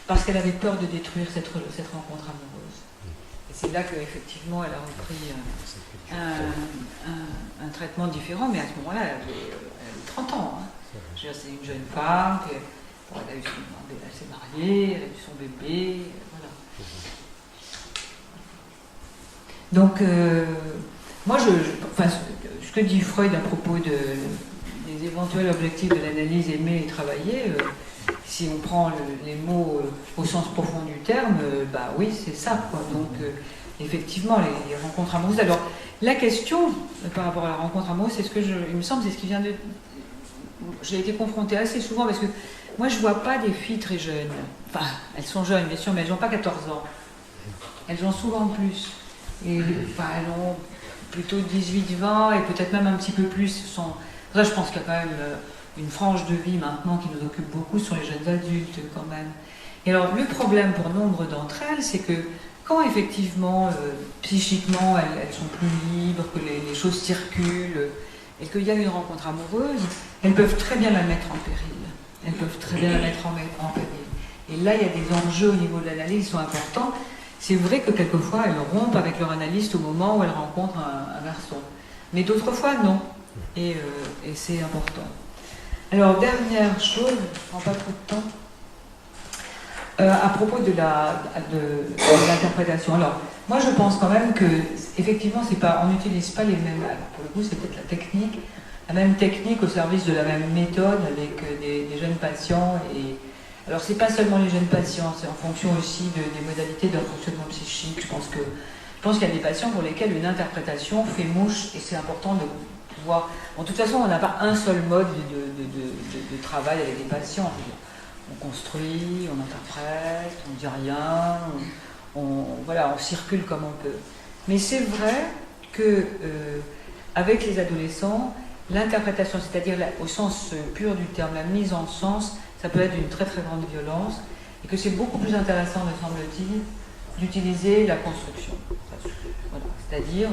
parce qu'elle avait peur de détruire cette rencontre amoureuse. Et c'est là qu'effectivement, elle a repris un traitement différent, mais à ce moment-là, elle avait 30 ans. Hein. Je veux dire, c'est une jeune femme, elle s'est mariée, elle a eu son bébé, voilà. Donc, moi, ce que dit Freud à propos des éventuels objectifs de l'analyse aimée et travailler, si on prend les mots au sens profond du terme, bah oui, c'est ça, quoi. Donc, effectivement, les rencontres amoureuses. Alors, la question par rapport à la rencontre amoureuse, c'est il me semble, c'est ce qui vient de. J'ai été confrontée assez souvent parce que moi, je vois pas des filles très jeunes. Enfin, elles sont jeunes, bien sûr, mais elles n'ont pas 14 ans. Elles ont souvent plus. Et enfin, elles ont plutôt 18-20 et peut-être même un petit peu plus. Là, je pense qu'il y a quand même une frange de vie maintenant qui nous occupe beaucoup sur les jeunes adultes quand même. Et alors, le problème pour nombre d'entre elles, c'est que quand effectivement, psychiquement, elles sont plus libres, que les choses circulent, et qu'il y a une rencontre amoureuse, elles peuvent très bien la mettre en péril. Elles peuvent très bien la mettre en péril. Et là, il y a des enjeux au niveau de l'analyse qui sont importants. C'est vrai que quelquefois, elles rompent avec leur analyste au moment où elles rencontrent un garçon. Mais d'autres fois, non. Et c'est important. Alors, dernière chose, je ne prends pas trop de temps, à propos de l'interprétation. Alors, moi, je pense quand même que, effectivement, on n'utilise pas les mêmes. Alors, pour le coup, c'est peut-être la même technique au service de la même méthode avec des jeunes patients. Alors, c'est pas seulement les jeunes patients, c'est en fonction aussi des modalités d'un fonctionnement psychique. Je pense qu'il y a des patients pour lesquels une interprétation fait mouche et c'est important de pouvoir. Bon, de toute façon, on n'a pas un seul mode de travail avec des patients. On construit, on interprète, on dit rien, on circule comme on peut. Mais c'est vrai que avec les adolescents, l'interprétation, c'est-à-dire au sens pur du terme, la mise en sens, ça peut être d'une très très grande violence, et que c'est beaucoup plus intéressant, me semble-t-il, d'utiliser la construction. Voilà. C'est-à-dire,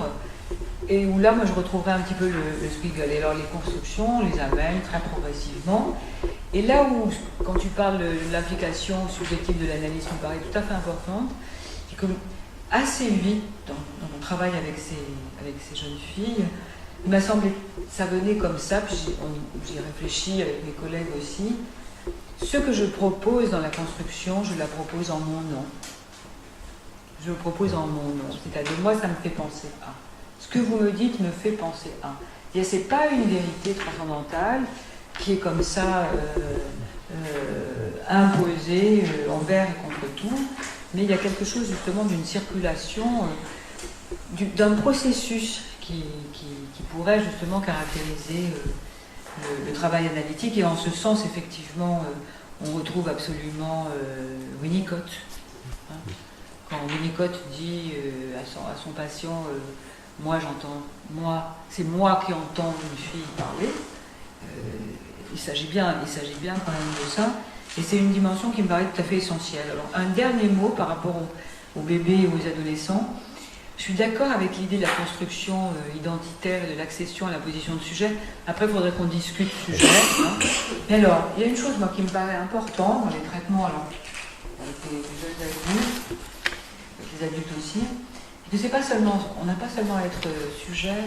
et où là, moi, je retrouverai un petit peu le Spiegel. Et alors, les constructions, on les amène très progressivement. Et là où, quand tu parles de l'implication subjective de l'analyse, qui me paraît tout à fait importante, c'est que assez vite, dans mon travail avec ces jeunes filles, il m'a semblé, ça venait comme ça, puis j'y réfléchis avec mes collègues aussi. Ce que je propose dans la construction, je la propose en mon nom. Je le propose en mon nom. C'est-à-dire, moi, ça me fait penser à. Ce que vous me dites me fait penser à. Et c'est pas une vérité transcendantale qui est comme ça imposée envers et contre tout, mais il y a quelque chose justement d'une circulation, d'un processus qui pourrait justement caractériser le travail analytique. Et en ce sens, effectivement, on retrouve absolument Winnicott. Hein. Quand Winnicott dit à son patient c'est moi qui entends une fille parler, il s'agit bien quand même de ça, et c'est une dimension qui me paraît tout à fait essentielle. Alors, un dernier mot par rapport aux bébés et aux adolescents. Je suis d'accord avec l'idée de la construction identitaire et de l'accession à la position de sujet. Après, il faudrait qu'on discute sujet. Hein. Mais alors, il y a une chose, moi, qui me paraît importante dans les traitements, alors, avec les jeunes adultes, avec les adultes aussi, c'est que c'est pas seulement, on n'a pas seulement à être sujet.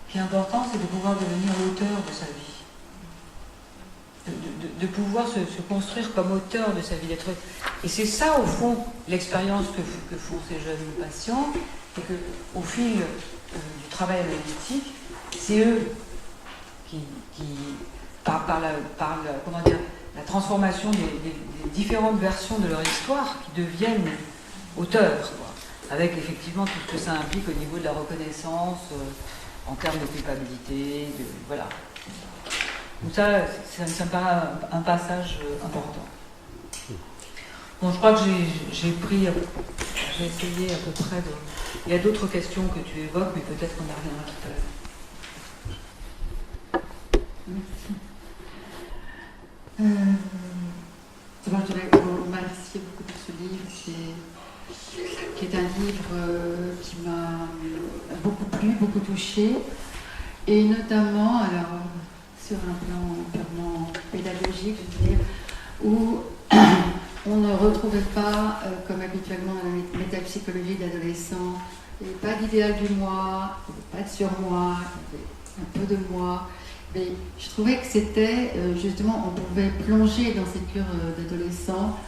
Ce qui est important, c'est de pouvoir devenir l'auteur de sa vie. De pouvoir se construire comme auteur de sa vie d'être. Et c'est ça, au fond, l'expérience que font ces jeunes patients, c'est qu'au fil du travail analytique, c'est eux qui par la transformation des différentes versions de leur histoire, qui deviennent auteurs, quoi, avec effectivement tout ce que ça implique au niveau de la reconnaissance, en termes de culpabilité, voilà. Donc ça me paraît un passage important. Bon, je crois que j'ai essayé à peu près de. Il y a d'autres questions que tu évoques, mais peut-être qu'on y reviendra tout à l'heure. D'abord, je voudrais vous remercier beaucoup pour ce livre, qui est un livre qui m'a beaucoup plu, beaucoup touché, et notamment, alors, sur un plan purement pédagogique, je veux dire, où on ne retrouvait pas, comme habituellement dans la métapsychologie d'adolescent, il n'y avait pas d'idéal du moi, il n'y avait pas de surmoi, il y avait un peu de moi. Mais je trouvais que c'était, justement, on pouvait plonger dans cette cure d'adolescent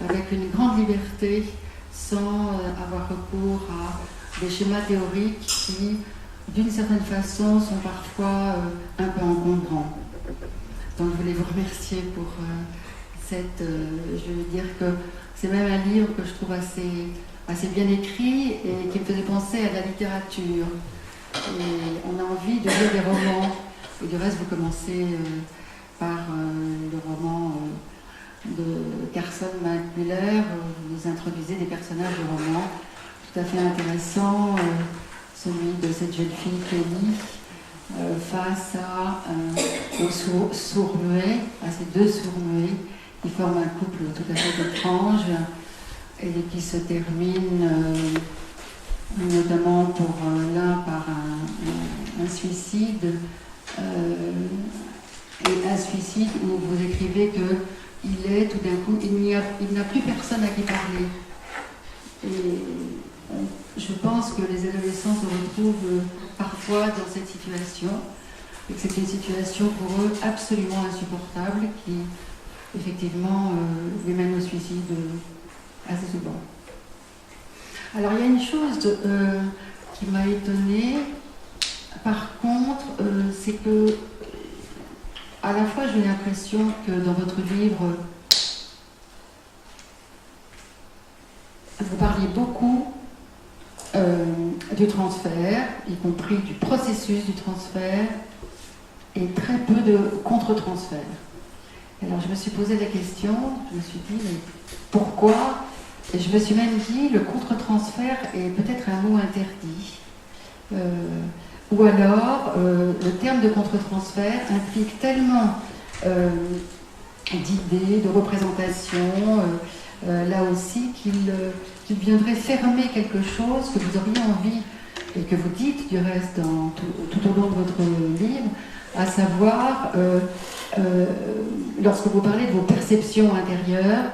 avec une grande liberté, sans avoir recours à des schémas théoriques qui, d'une certaine façon, sont parfois un peu encombrants. Donc je voulais vous remercier pour cette... je veux dire que c'est même un livre que je trouve assez bien écrit et qui me faisait penser à la littérature. Et on a envie de lire des romans. Et du reste, vous commencez par le roman de Carson McMillan, vous introduisez des personnages de romans tout à fait intéressants, celui de cette jeune fille Kelly, face aux sourds-muets, à ces deux sourds-muets qui forment un couple tout à fait étrange et qui se termine notamment pour l'un par un suicide. Et un suicide où vous écrivez qu'il est tout d'un coup, il n'a plus personne à qui parler. Et je pense que les adolescents se retrouvent parfois dans cette situation, et que c'est une situation pour eux absolument insupportable qui, effectivement, les mène au suicide assez souvent. Alors il y a une chose qui m'a étonnée. Par contre, c'est que, à la fois, j'ai l'impression que dans votre livre, vous parliez beaucoup du transfert, y compris du processus du transfert, et très peu de contre-transfert. Alors, je me suis posé la question, je me suis dit, mais pourquoi? Et je me suis même dit, le contre-transfert est peut-être un mot interdit. Ou alors, le terme de contre-transfert implique tellement d'idées, de représentations, là aussi, qu'il viendrait fermer quelque chose que vous auriez envie, et que vous dites du reste tout au long de votre livre, à savoir, lorsque vous parlez de vos perceptions intérieures,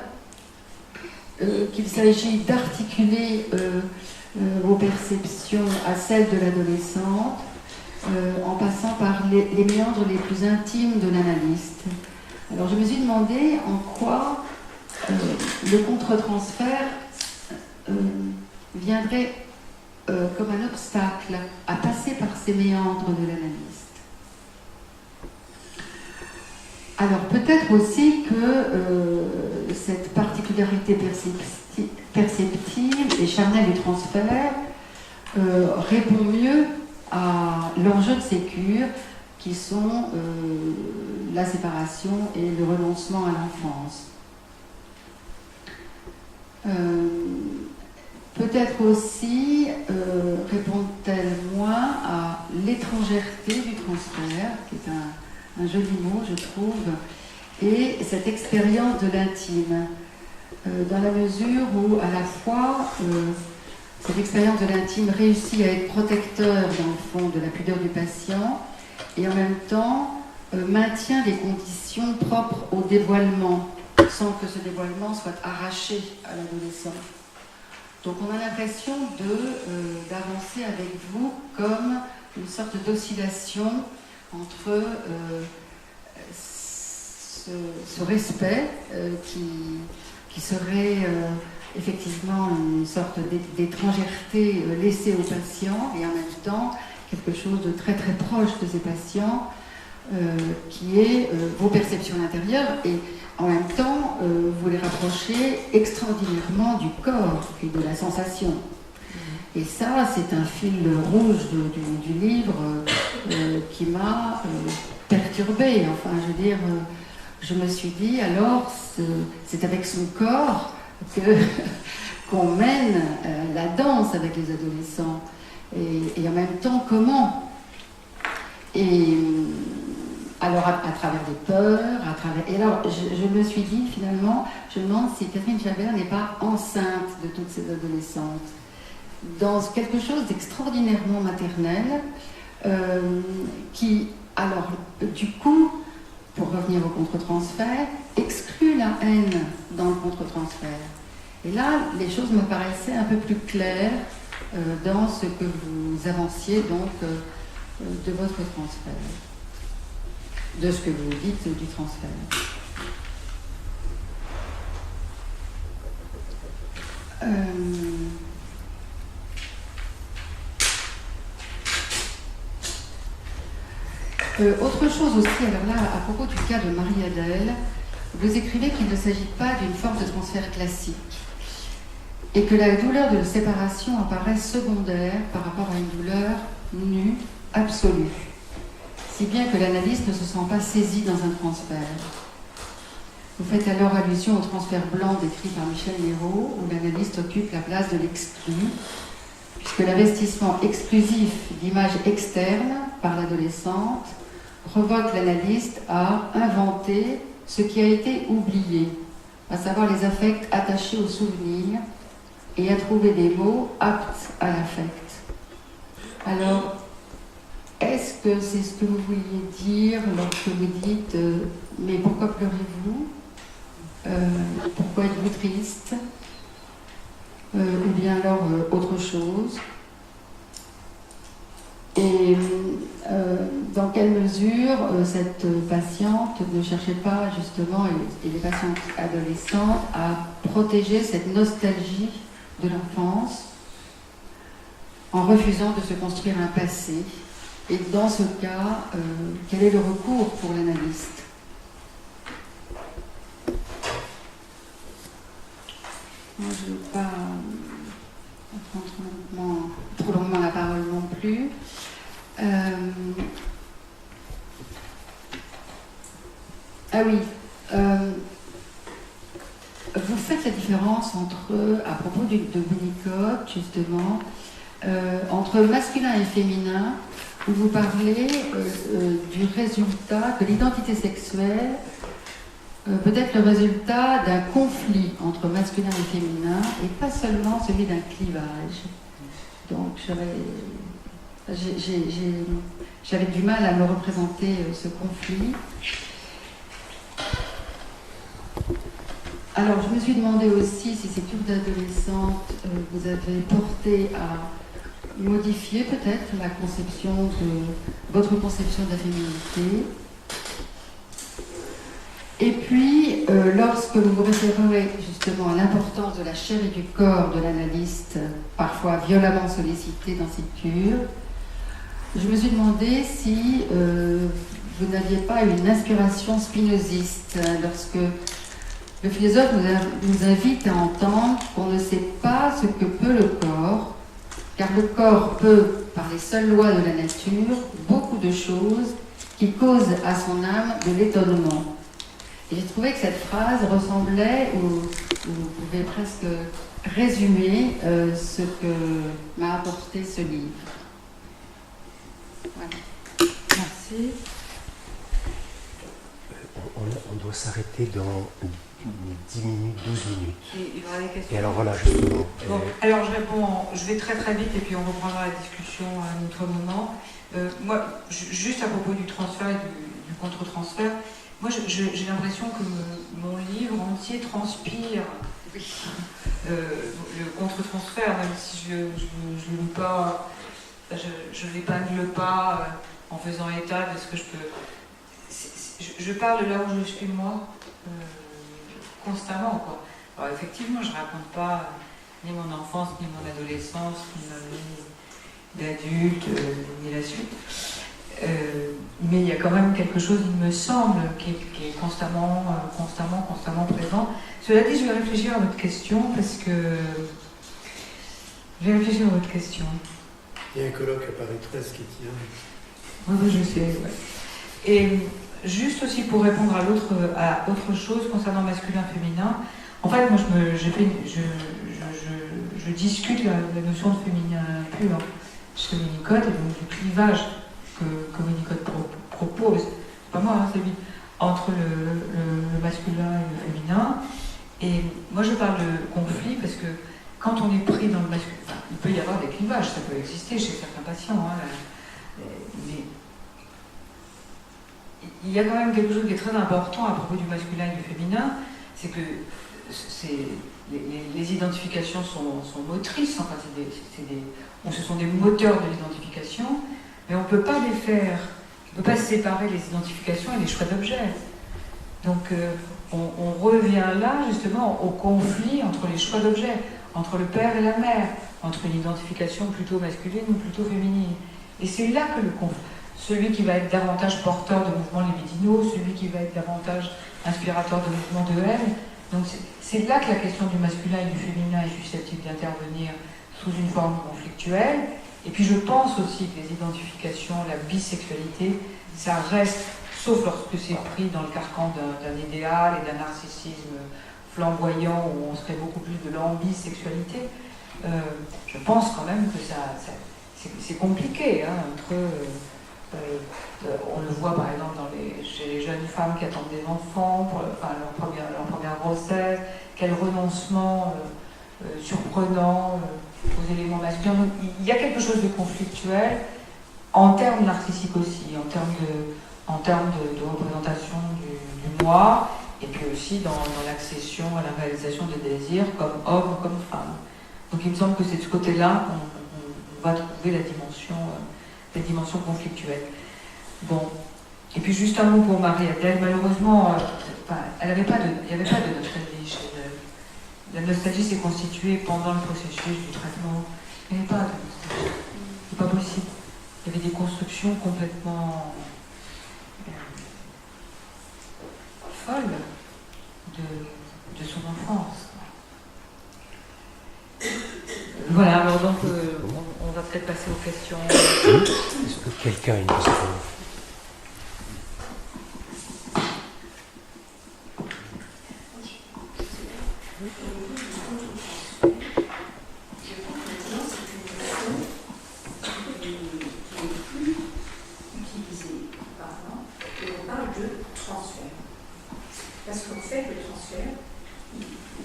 qu'il s'agit d'articuler vos perceptions à celles de l'adolescente, en passant par les méandres les plus intimes de l'analyste. Alors je me suis demandé en quoi le contre-transfert viendrait comme un obstacle à passer par ces méandres de l'analyste. Alors peut-être aussi que cette particularité perceptive et charnelle du transfert répond mieux à l'enjeu de ces cures qui sont la séparation et le renoncement à l'enfance. Peut-être aussi répond-elle moins à l'étrangèreté du transfert, qui est un joli mot, je trouve, et cette expérience de l'intime, dans la mesure où, à la fois, cette expérience de l'intime réussit à être protecteur, dans le fond, de la pudeur du patient, et en même temps maintient des conditions propres au dévoilement, sans que ce dévoilement soit arraché à l'adolescent. Donc on a l'impression d'avancer avec vous comme une sorte d'oscillation entre ce respect qui serait effectivement une sorte d'étrangèreté laissée aux patients et en même temps quelque chose de très très proche de ces patients qui est vos perceptions intérieures et en même temps vous les rapprochez extraordinairement du corps et de la sensation. Et ça, c'est un fil rouge du livre qui m'a perturbée. Enfin, je veux dire, je me suis dit, alors, c'est avec son corps qu'on mène la danse avec les adolescents. Et en même temps, comment? Et alors, à travers des peurs, Et alors, je me suis dit, finalement, je me demande si Catherine Chabert n'est pas enceinte de toutes ces adolescentes. Dans quelque chose d'extraordinairement maternel, qui, alors, du coup, pour revenir au contre-transfert, exclut la haine dans le contre-transfert. Et là, les choses me paraissaient un peu plus claires dans ce que vous avanciez donc de votre transfert, de ce que vous dites du transfert. Autre chose aussi, alors là, à propos du cas de Marie-Adèle, vous écrivez qu'il ne s'agit pas d'une forme de transfert classique et que la douleur de la séparation apparaît secondaire par rapport à une douleur nue, absolue, si bien que l'analyste ne se sent pas saisi dans un transfert. Vous faites alors allusion au transfert blanc décrit par Michel Néraud, où l'analyste occupe la place de l'exclu, puisque l'investissement exclusif d'images externes par l'adolescente provoque l'analyste à inventer ce qui a été oublié, à savoir les affects attachés au souvenir et à trouver des mots aptes à l'affect. Alors, est-ce que c'est ce que vous vouliez dire lorsque vous dites mais pourquoi pleurez-vous ? Pourquoi êtes-vous triste ? Ou bien alors autre chose ? Et dans quelle mesure cette patiente ne cherchait pas justement, et les patientes adolescentes, à protéger cette nostalgie de l'enfance en refusant de se construire un passé? Et dans ce cas, quel est le recours pour l'analyste? Moi, je ne veux pas prendre trop longuement la parole non plus. Ah oui, vous faites la différence entre, à propos de Winnicott, justement, entre masculin et féminin, où vous parlez du résultat, de l'identité sexuelle, peut-être le résultat d'un conflit entre masculin et féminin, et pas seulement celui d'un clivage. Donc j'avais du mal à me représenter ce conflit. Alors je me suis demandé aussi si ces cures d'adolescentes vous avez porté à modifier peut-être la conception votre conception de la féminité. Et puis, lorsque vous vous référerez justement à l'importance de la chair et du corps de l'analyste, parfois violemment sollicité dans ces cures, je me suis demandé si vous n'aviez pas une inspiration spinoziste, lorsque le philosophe nous invite à entendre qu'on ne sait pas ce que peut le corps, car le corps peut, par les seules lois de la nature, beaucoup de choses qui causent à son âme de l'étonnement. Et j'ai trouvé que cette phrase ressemblait, ou vous pouvez presque résumer ce que m'a apporté ce livre. Voilà. Merci. On doit s'arrêter dans 10 minutes, 12 minutes. Et il y aura des questions. Et alors voilà, justement. Bon, alors je réponds, je vais très très vite et puis on reprendra la discussion à un autre moment. Moi, juste à propos du transfert et du contre-transfert, moi j'ai l'impression que mon livre entier transpire le contre-transfert, même si je ne lis pas, je l'épingle pas en faisant état de ce que je peux. Je parle là où je suis moi. Constamment, quoi. Alors effectivement, je raconte pas ni mon enfance, ni mon adolescence, ni ma vie d'adulte, ni la suite. Mais il y a quand même quelque chose, il me semble, qui est constamment présent. Cela dit, je vais réfléchir à votre question, parce que... Je vais réfléchir à votre question. Il y a un colloque à Paris 13 qui tient. Oui, je sais, ouais. Et... Juste aussi pour répondre à autre chose concernant masculin-féminin, en fait, moi, je discute la notion de féminin pur chez Winnicott, et donc du clivage que Winnicott propose, c'est pas moi, hein, c'est lui, entre le masculin et le féminin. Et moi, je parle de conflit parce que quand on est pris dans le masculin, enfin, il peut y avoir des clivages, ça peut exister chez certains patients, hein, mais il y a quand même quelque chose qui est très important à propos du masculin et du féminin, c'est que les identifications sont motrices, enfin, ce sont des moteurs de l'identification, mais on ne peut pas les faire, on ne peut pas séparer les identifications et les choix d'objets. Donc on revient là justement au conflit entre les choix d'objets, entre le père et la mère, entre une identification plutôt masculine ou plutôt féminine. Et c'est là que le conflit, celui qui va être davantage porteur de mouvements libidinaux, celui qui va être davantage inspirateur de mouvements de haine. Donc c'est là que la question du masculin et du féminin est susceptible d'intervenir sous une forme conflictuelle. Et puis je pense aussi que les identifications, la bisexualité, ça reste, sauf lorsque c'est pris dans le carcan d'un idéal et d'un narcissisme flamboyant où on serait beaucoup plus de l'ambisexualité, je pense quand même que c'est compliqué, hein, on le voit par exemple chez les jeunes femmes qui attendent des enfants pour leur première grossesse, quel renoncement surprenant aux éléments masculins. Donc, il y a quelque chose de conflictuel en termes narcissiques aussi, en termes de représentation du moi, et puis aussi dans l'accession à la réalisation des désirs comme homme ou comme femme. Donc il me semble que c'est de ce côté-là qu'on va trouver les dimensions conflictuelles. Bon. Et puis juste un mot pour Marie-Adèle. Malheureusement, il n'y avait pas de nostalgie chez elle. La nostalgie s'est constituée pendant le processus du traitement. Il n'y avait pas de nostalgie. C'est pas possible. Il y avait des constructions complètement folles de son enfance. Voilà, alors donc on va peut-être passer aux questions. Est-ce que quelqu'un a une question ? Parce qu'en fait, le transfert, il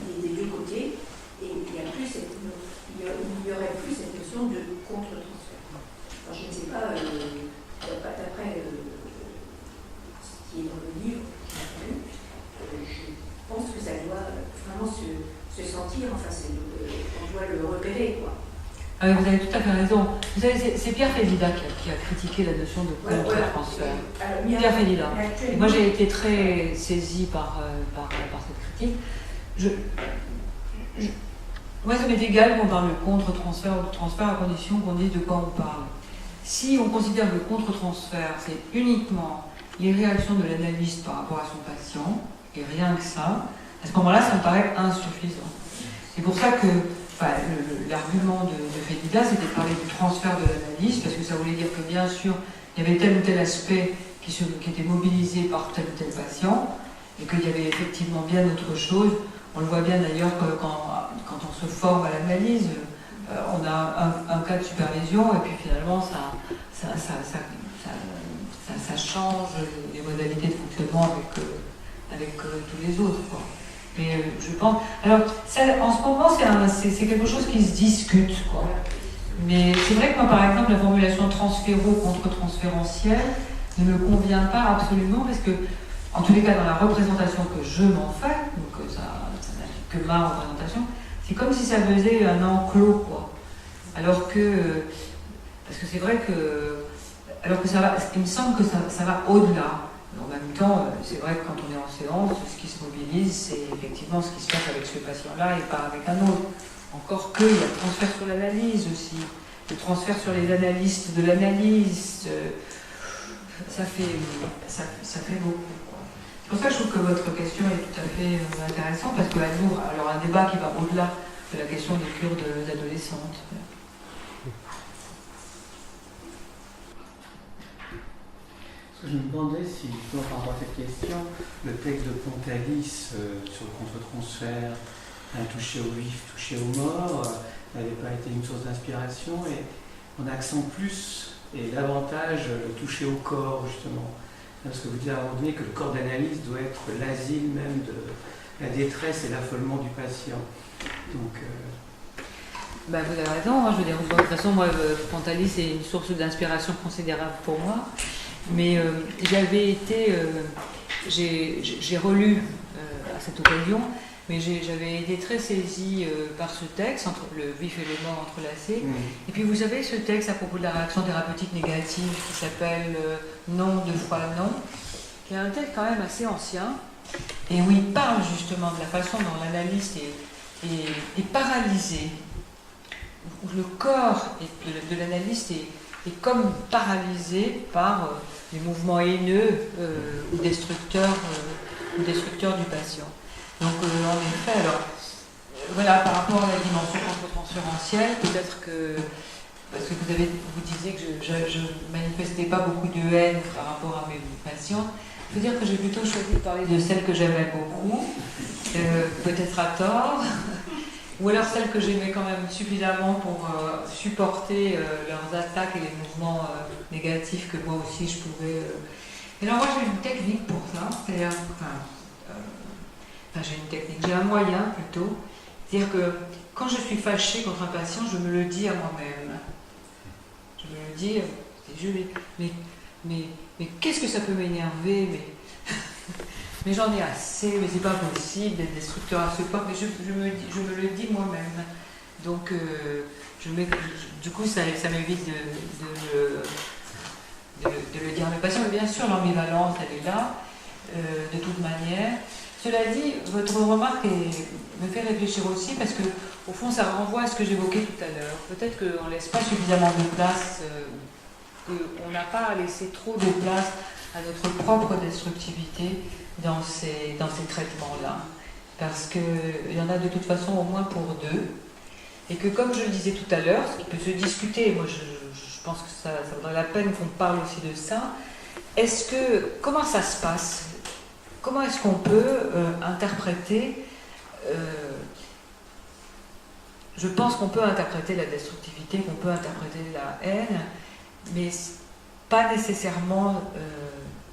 est des deux côtés, et il n'y aurait plus cette notion de contre-transfert. Alors, je ne sais pas, d'après ce qui est dans le livre, je pense que ça doit vraiment se sentir, enfin, on doit le repérer, quoi. Vous avez tout à fait raison. Vous savez, c'est Pierre Félida qui a critiqué la notion de contre-transfert. Pierre Félida. Et moi, j'ai été très saisie par cette critique. Moi, ça m'est égal qu'on parle de contre-transfert ou de transfert à condition qu'on dise de quoi on parle. Si on considère que le contre-transfert, c'est uniquement les réactions de l'analyste par rapport à son patient, et rien que ça, à ce moment-là, ça me paraît insuffisant. C'est pour ça que l'argument de Félida, c'était de parler du transfert de l'analyse, parce que ça voulait dire que bien sûr, il y avait tel ou tel aspect qui était mobilisé par tel ou tel patient, et qu'il y avait effectivement bien autre chose. On le voit bien d'ailleurs quand on se forme à l'analyse, on a un cas de supervision, et puis finalement, ça change les modalités de fonctionnement avec tous les autres, quoi. Mais je pense. Alors, ça, en ce moment, c'est quelque chose qui se discute, quoi. Mais c'est vrai que moi, par exemple, la formulation transféro-contre-transférentielle ne me convient pas absolument, parce que, en tous les cas, dans la représentation que je m'en fais, donc ça n'a que ma représentation, c'est comme si ça faisait un enclos, quoi. Alors que. Parce que c'est vrai que. Alors que ça va. Il me semble que ça va au-delà. En même temps, c'est vrai que quand on est en séance, ce qui se mobilise, c'est effectivement ce qui se passe avec ce patient-là et pas avec un autre. Encore qu'il y a le transfert sur l'analyse aussi, le transfert sur les analystes de l'analyse, ça fait beaucoup, quoi. C'est pour ça que je trouve que votre question est tout à fait intéressante, parce qu'elle ouvre alors un débat qui va au-delà de la question des cures d'adolescentes. Je me demandais si, justement, par rapport à cette question, le texte de Pontalis sur le contre-transfert, un touché au vif, touché au mort, n'avait pas été une source d'inspiration, et on accent plus et davantage le toucher au corps, justement. Parce que vous dites à un moment donné que le corps d'analyse doit être l'asile même de la détresse et l'affolement du patient. Donc. Vous avez raison, hein, je veux dire, de toute façon, moi, Pontalis est une source d'inspiration considérable pour moi. Mais j'ai relu cette occasion, mais j'avais été très saisie par ce texte, entre le vif et le mort entrelacés. Et puis vous avez ce texte à propos de la réaction thérapeutique négative qui s'appelle Non, 2 fois non, qui est un texte quand même assez ancien, et où il parle justement de la façon dont l'analyste est paralysé, où le corps de l'analyste est comme paralysé par les mouvements haineux ou destructeurs du patient. Donc en effet, alors voilà, par rapport à la dimension contre-transférentielle, peut-être que, parce que vous disiez que je manifestais pas beaucoup de haine par rapport à mes patients, je veux dire que j'ai plutôt choisi de parler de celles que j'aimais beaucoup, peut-être à tort, ou alors celles que j'aimais quand même suffisamment pour supporter leurs attaques et les mouvements négatifs que moi aussi je pouvais... Et alors moi j'ai une technique pour ça, c'est-à-dire, j'ai une technique, j'ai un moyen plutôt, c'est-à-dire que quand je suis fâchée contre un patient, je me le dis à moi-même. Je me le dis, mais qu'est-ce que ça peut m'énerver, mais j'en ai assez, mais c'est pas possible d'être destructeur à ce point, mais je me le dis moi-même. Donc, du coup, ça m'évite de le dire à mes patients, mais bien sûr, l'ambivalence, elle est là, de toute manière. Cela dit, votre remarque me fait réfléchir aussi, parce que, au fond, ça renvoie à ce que j'évoquais tout à l'heure. Peut-être qu'on ne laisse pas suffisamment de place, qu'on n'a pas laissé trop de place à notre propre destructivité dans ces traitements-là. Parce qu'il y en a de toute façon au moins pour 2. Et que, comme je le disais tout à l'heure, ce qui peut se discuter, moi je pense que ça vaudrait la peine qu'on parle aussi de ça, comment ça se passe ? Comment est-ce qu'on peut interpréter... je pense qu'on peut interpréter la destructivité, qu'on peut interpréter la haine, mais pas nécessairement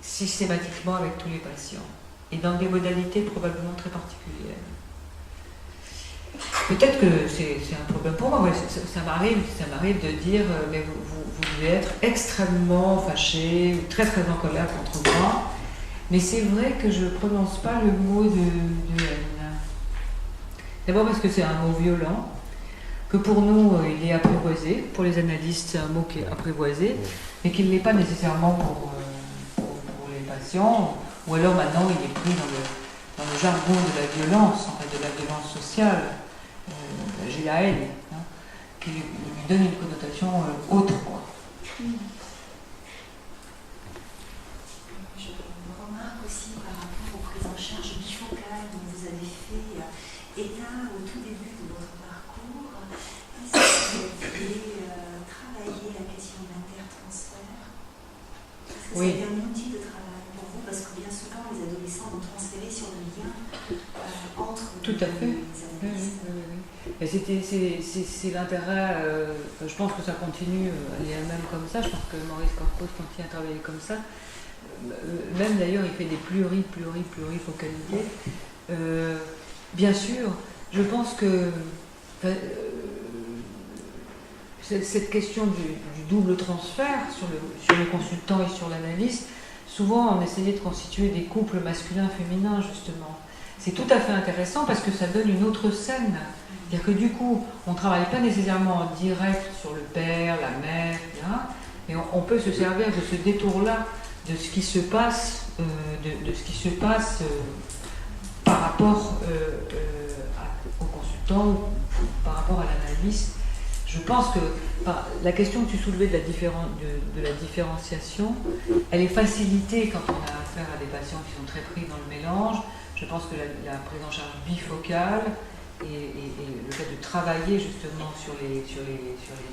systématiquement avec tous les patients, et dans des modalités probablement très particulières. Peut-être que c'est un problème pour moi, ça m'arrive de dire mais vous devez être extrêmement fâché, très très en colère contre moi, mais c'est vrai que je ne prononce pas le mot de haine. D'abord parce que c'est un mot violent, que pour nous il est apprivoisé, pour les analystes c'est un mot qui est apprivoisé, mais qu'il ne l'est pas nécessairement pour les patients, ou alors maintenant il est pris dans le jargon de la violence, en fait, de la violence sociale. J'ai la haine, qui lui donne une connotation autre, quoi. Je remarque aussi par rapport aux prises en charge bifocales dont vous avez fait état au tout début de votre parcours. Est-ce que vous avez travaillé la question de l'intertransfert? Est-ce que Oui. ça a été un outil de travail pour vous? Parce que bien souvent, les adolescents vont transférer sur le lien entre Tout à fait. les analystes. Oui. Et c'est l'intérêt, je pense que ça continue à aller même comme ça, je pense que Maurice Corcos continue à travailler comme ça, même d'ailleurs il fait des plurifocalités. Bien sûr, je pense que cette question du double transfert sur le consultant et sur l'analyste, souvent on essayait de constituer des couples masculins-féminins justement. C'est tout à fait intéressant parce que ça donne une autre scène. C'est-à-dire que du coup, on ne travaille pas nécessairement en direct sur le père, la mère, etc. Mais on peut se servir de ce détour-là, de ce qui se passe, par rapport au consultant, par rapport à l'analyste. Je pense que la question que tu soulevais de la différenciation, elle est facilitée quand on a affaire à des patients qui sont très pris dans le mélange. Je pense que la prise en charge bifocale et le fait de travailler justement sur les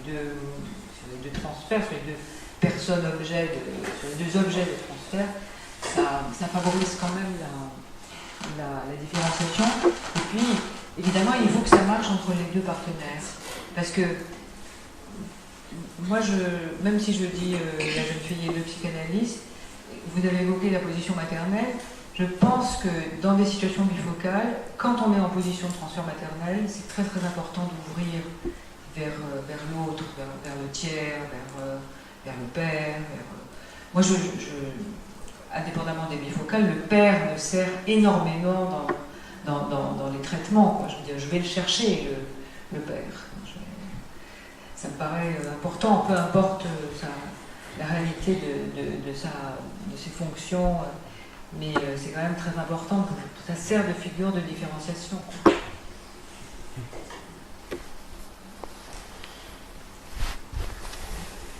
deux transferts, sur les deux personnes-objets, sur les deux objets de transfert, ça favorise quand même la différenciation. Et puis, évidemment, il faut que ça marche entre les deux partenaires. Parce que moi, même si je dis la jeune fille et le psychanalyste, vous avez évoqué la position maternelle. Je pense que dans des situations bifocales, quand on est en position de transfert maternel, c'est très très important d'ouvrir vers l'autre, vers le tiers, vers le père. Moi, indépendamment des bifocales, le père me sert énormément dans les traitements, quoi. Je veux dire, je vais le chercher, le père. Ça me paraît important, peu importe la réalité de ses fonctions, mais c'est quand même très important que ça sert de figure de différenciation, quoi.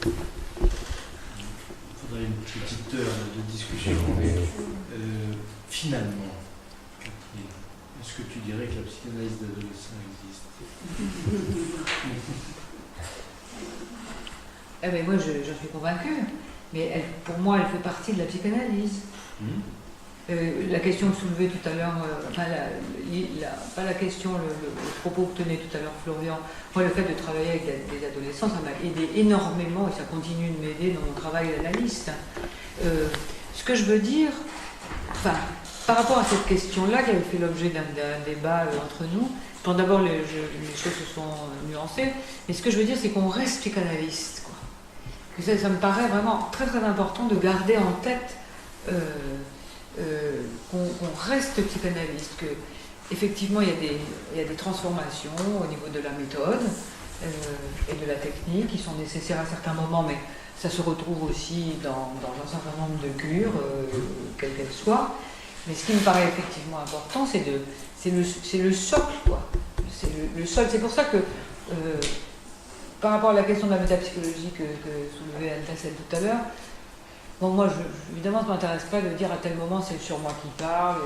Il faudrait une petite heure de discussion, mais finalement, Catherine, est-ce que tu dirais que la psychanalyse d'adolescent existe? Eh ben moi, je suis convaincue, mais pour moi, elle fait partie de la psychanalyse. La question soulevée tout à l'heure, pas la question, le propos que tenait tout à l'heure Florian, moi, le fait de travailler avec des adolescents, ça m'a aidé énormément, et ça continue de m'aider dans mon travail d'analyste. Ce que je veux dire, par rapport à cette question-là, qui avait fait l'objet d'un débat entre nous, bon, d'abord, les choses se sont nuancées, mais ce que je veux dire, c'est qu'on reste psychanalyste, quoi. Que ça me paraît vraiment très très important de garder en tête qu'on reste psychanalyste, que effectivement il y a des transformations au niveau de la méthode et de la technique qui sont nécessaires à certains moments, mais ça se retrouve aussi dans un certain nombre de cures, quelles qu'elles soient. Mais ce qui me paraît effectivement important, c'est le socle, quoi. C'est le socle. C'est pour ça que par rapport à la question de la métapsychologie que soulevait Anne-Tassel tout à l'heure, bon, moi, évidemment, ça ne m'intéresse pas de dire à tel moment c'est sur moi qui parle.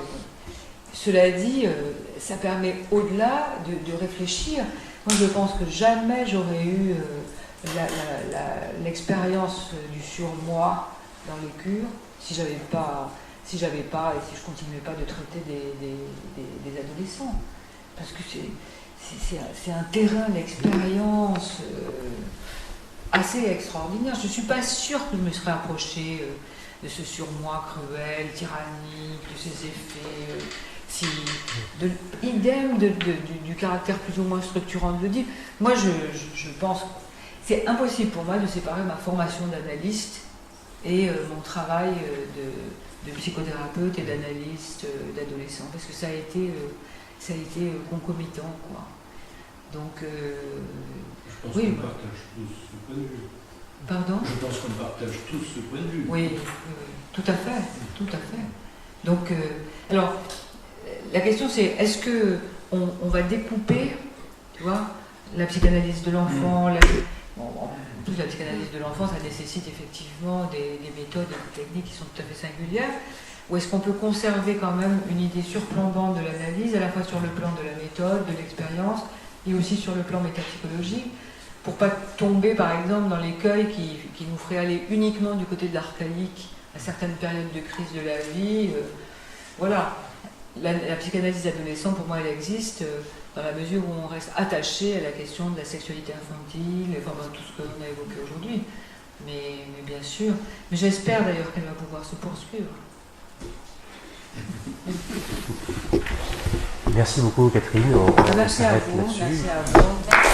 Cela dit, ça permet au-delà de réfléchir. Moi, je pense que jamais j'aurais eu l'expérience du surmoi dans les cures si je continuais pas de traiter des adolescents. Parce que c'est un terrain d'expérience assez extraordinaire. Je ne suis pas sûre que je me serais approchée de ce surmoi cruel, tyrannique, de ses effets, idem du caractère plus ou moins structurant de l'Oedipe. Moi, je pense que c'est impossible pour moi de séparer ma formation d'analyste et mon travail de psychothérapeute et d'analyste d'adolescent, parce que ça a été concomitant, quoi. Donc, je pense oui, qu'on partage tous ce point de vue. Pardon ? Je pense qu'on partage tous ce point de vue. Oui, tout à fait, tout à fait. Donc, alors, la question c'est, est-ce que on va découper, tu vois, la psychanalyse de l'enfant, en plus la psychanalyse de l'enfant, ça nécessite effectivement des méthodes et des techniques qui sont tout à fait singulières, ou est-ce qu'on peut conserver quand même une idée surplombante de l'analyse, à la fois sur le plan de la méthode, de l'expérience, et aussi sur le plan métapsychologique, pour pas tomber par exemple dans l'écueil qui nous ferait aller uniquement du côté de l'archaïque à certaines périodes de crise de la vie. Voilà, la psychanalyse adolescente, pour moi, elle existe dans la mesure où on reste attaché à la question de la sexualité infantile, enfin tout ce qu'on a évoqué aujourd'hui. Mais bien sûr, mais j'espère d'ailleurs qu'elle va pouvoir se poursuivre. Merci beaucoup Catherine, on Merci à s'arrête vous, là-dessus. merci à vous.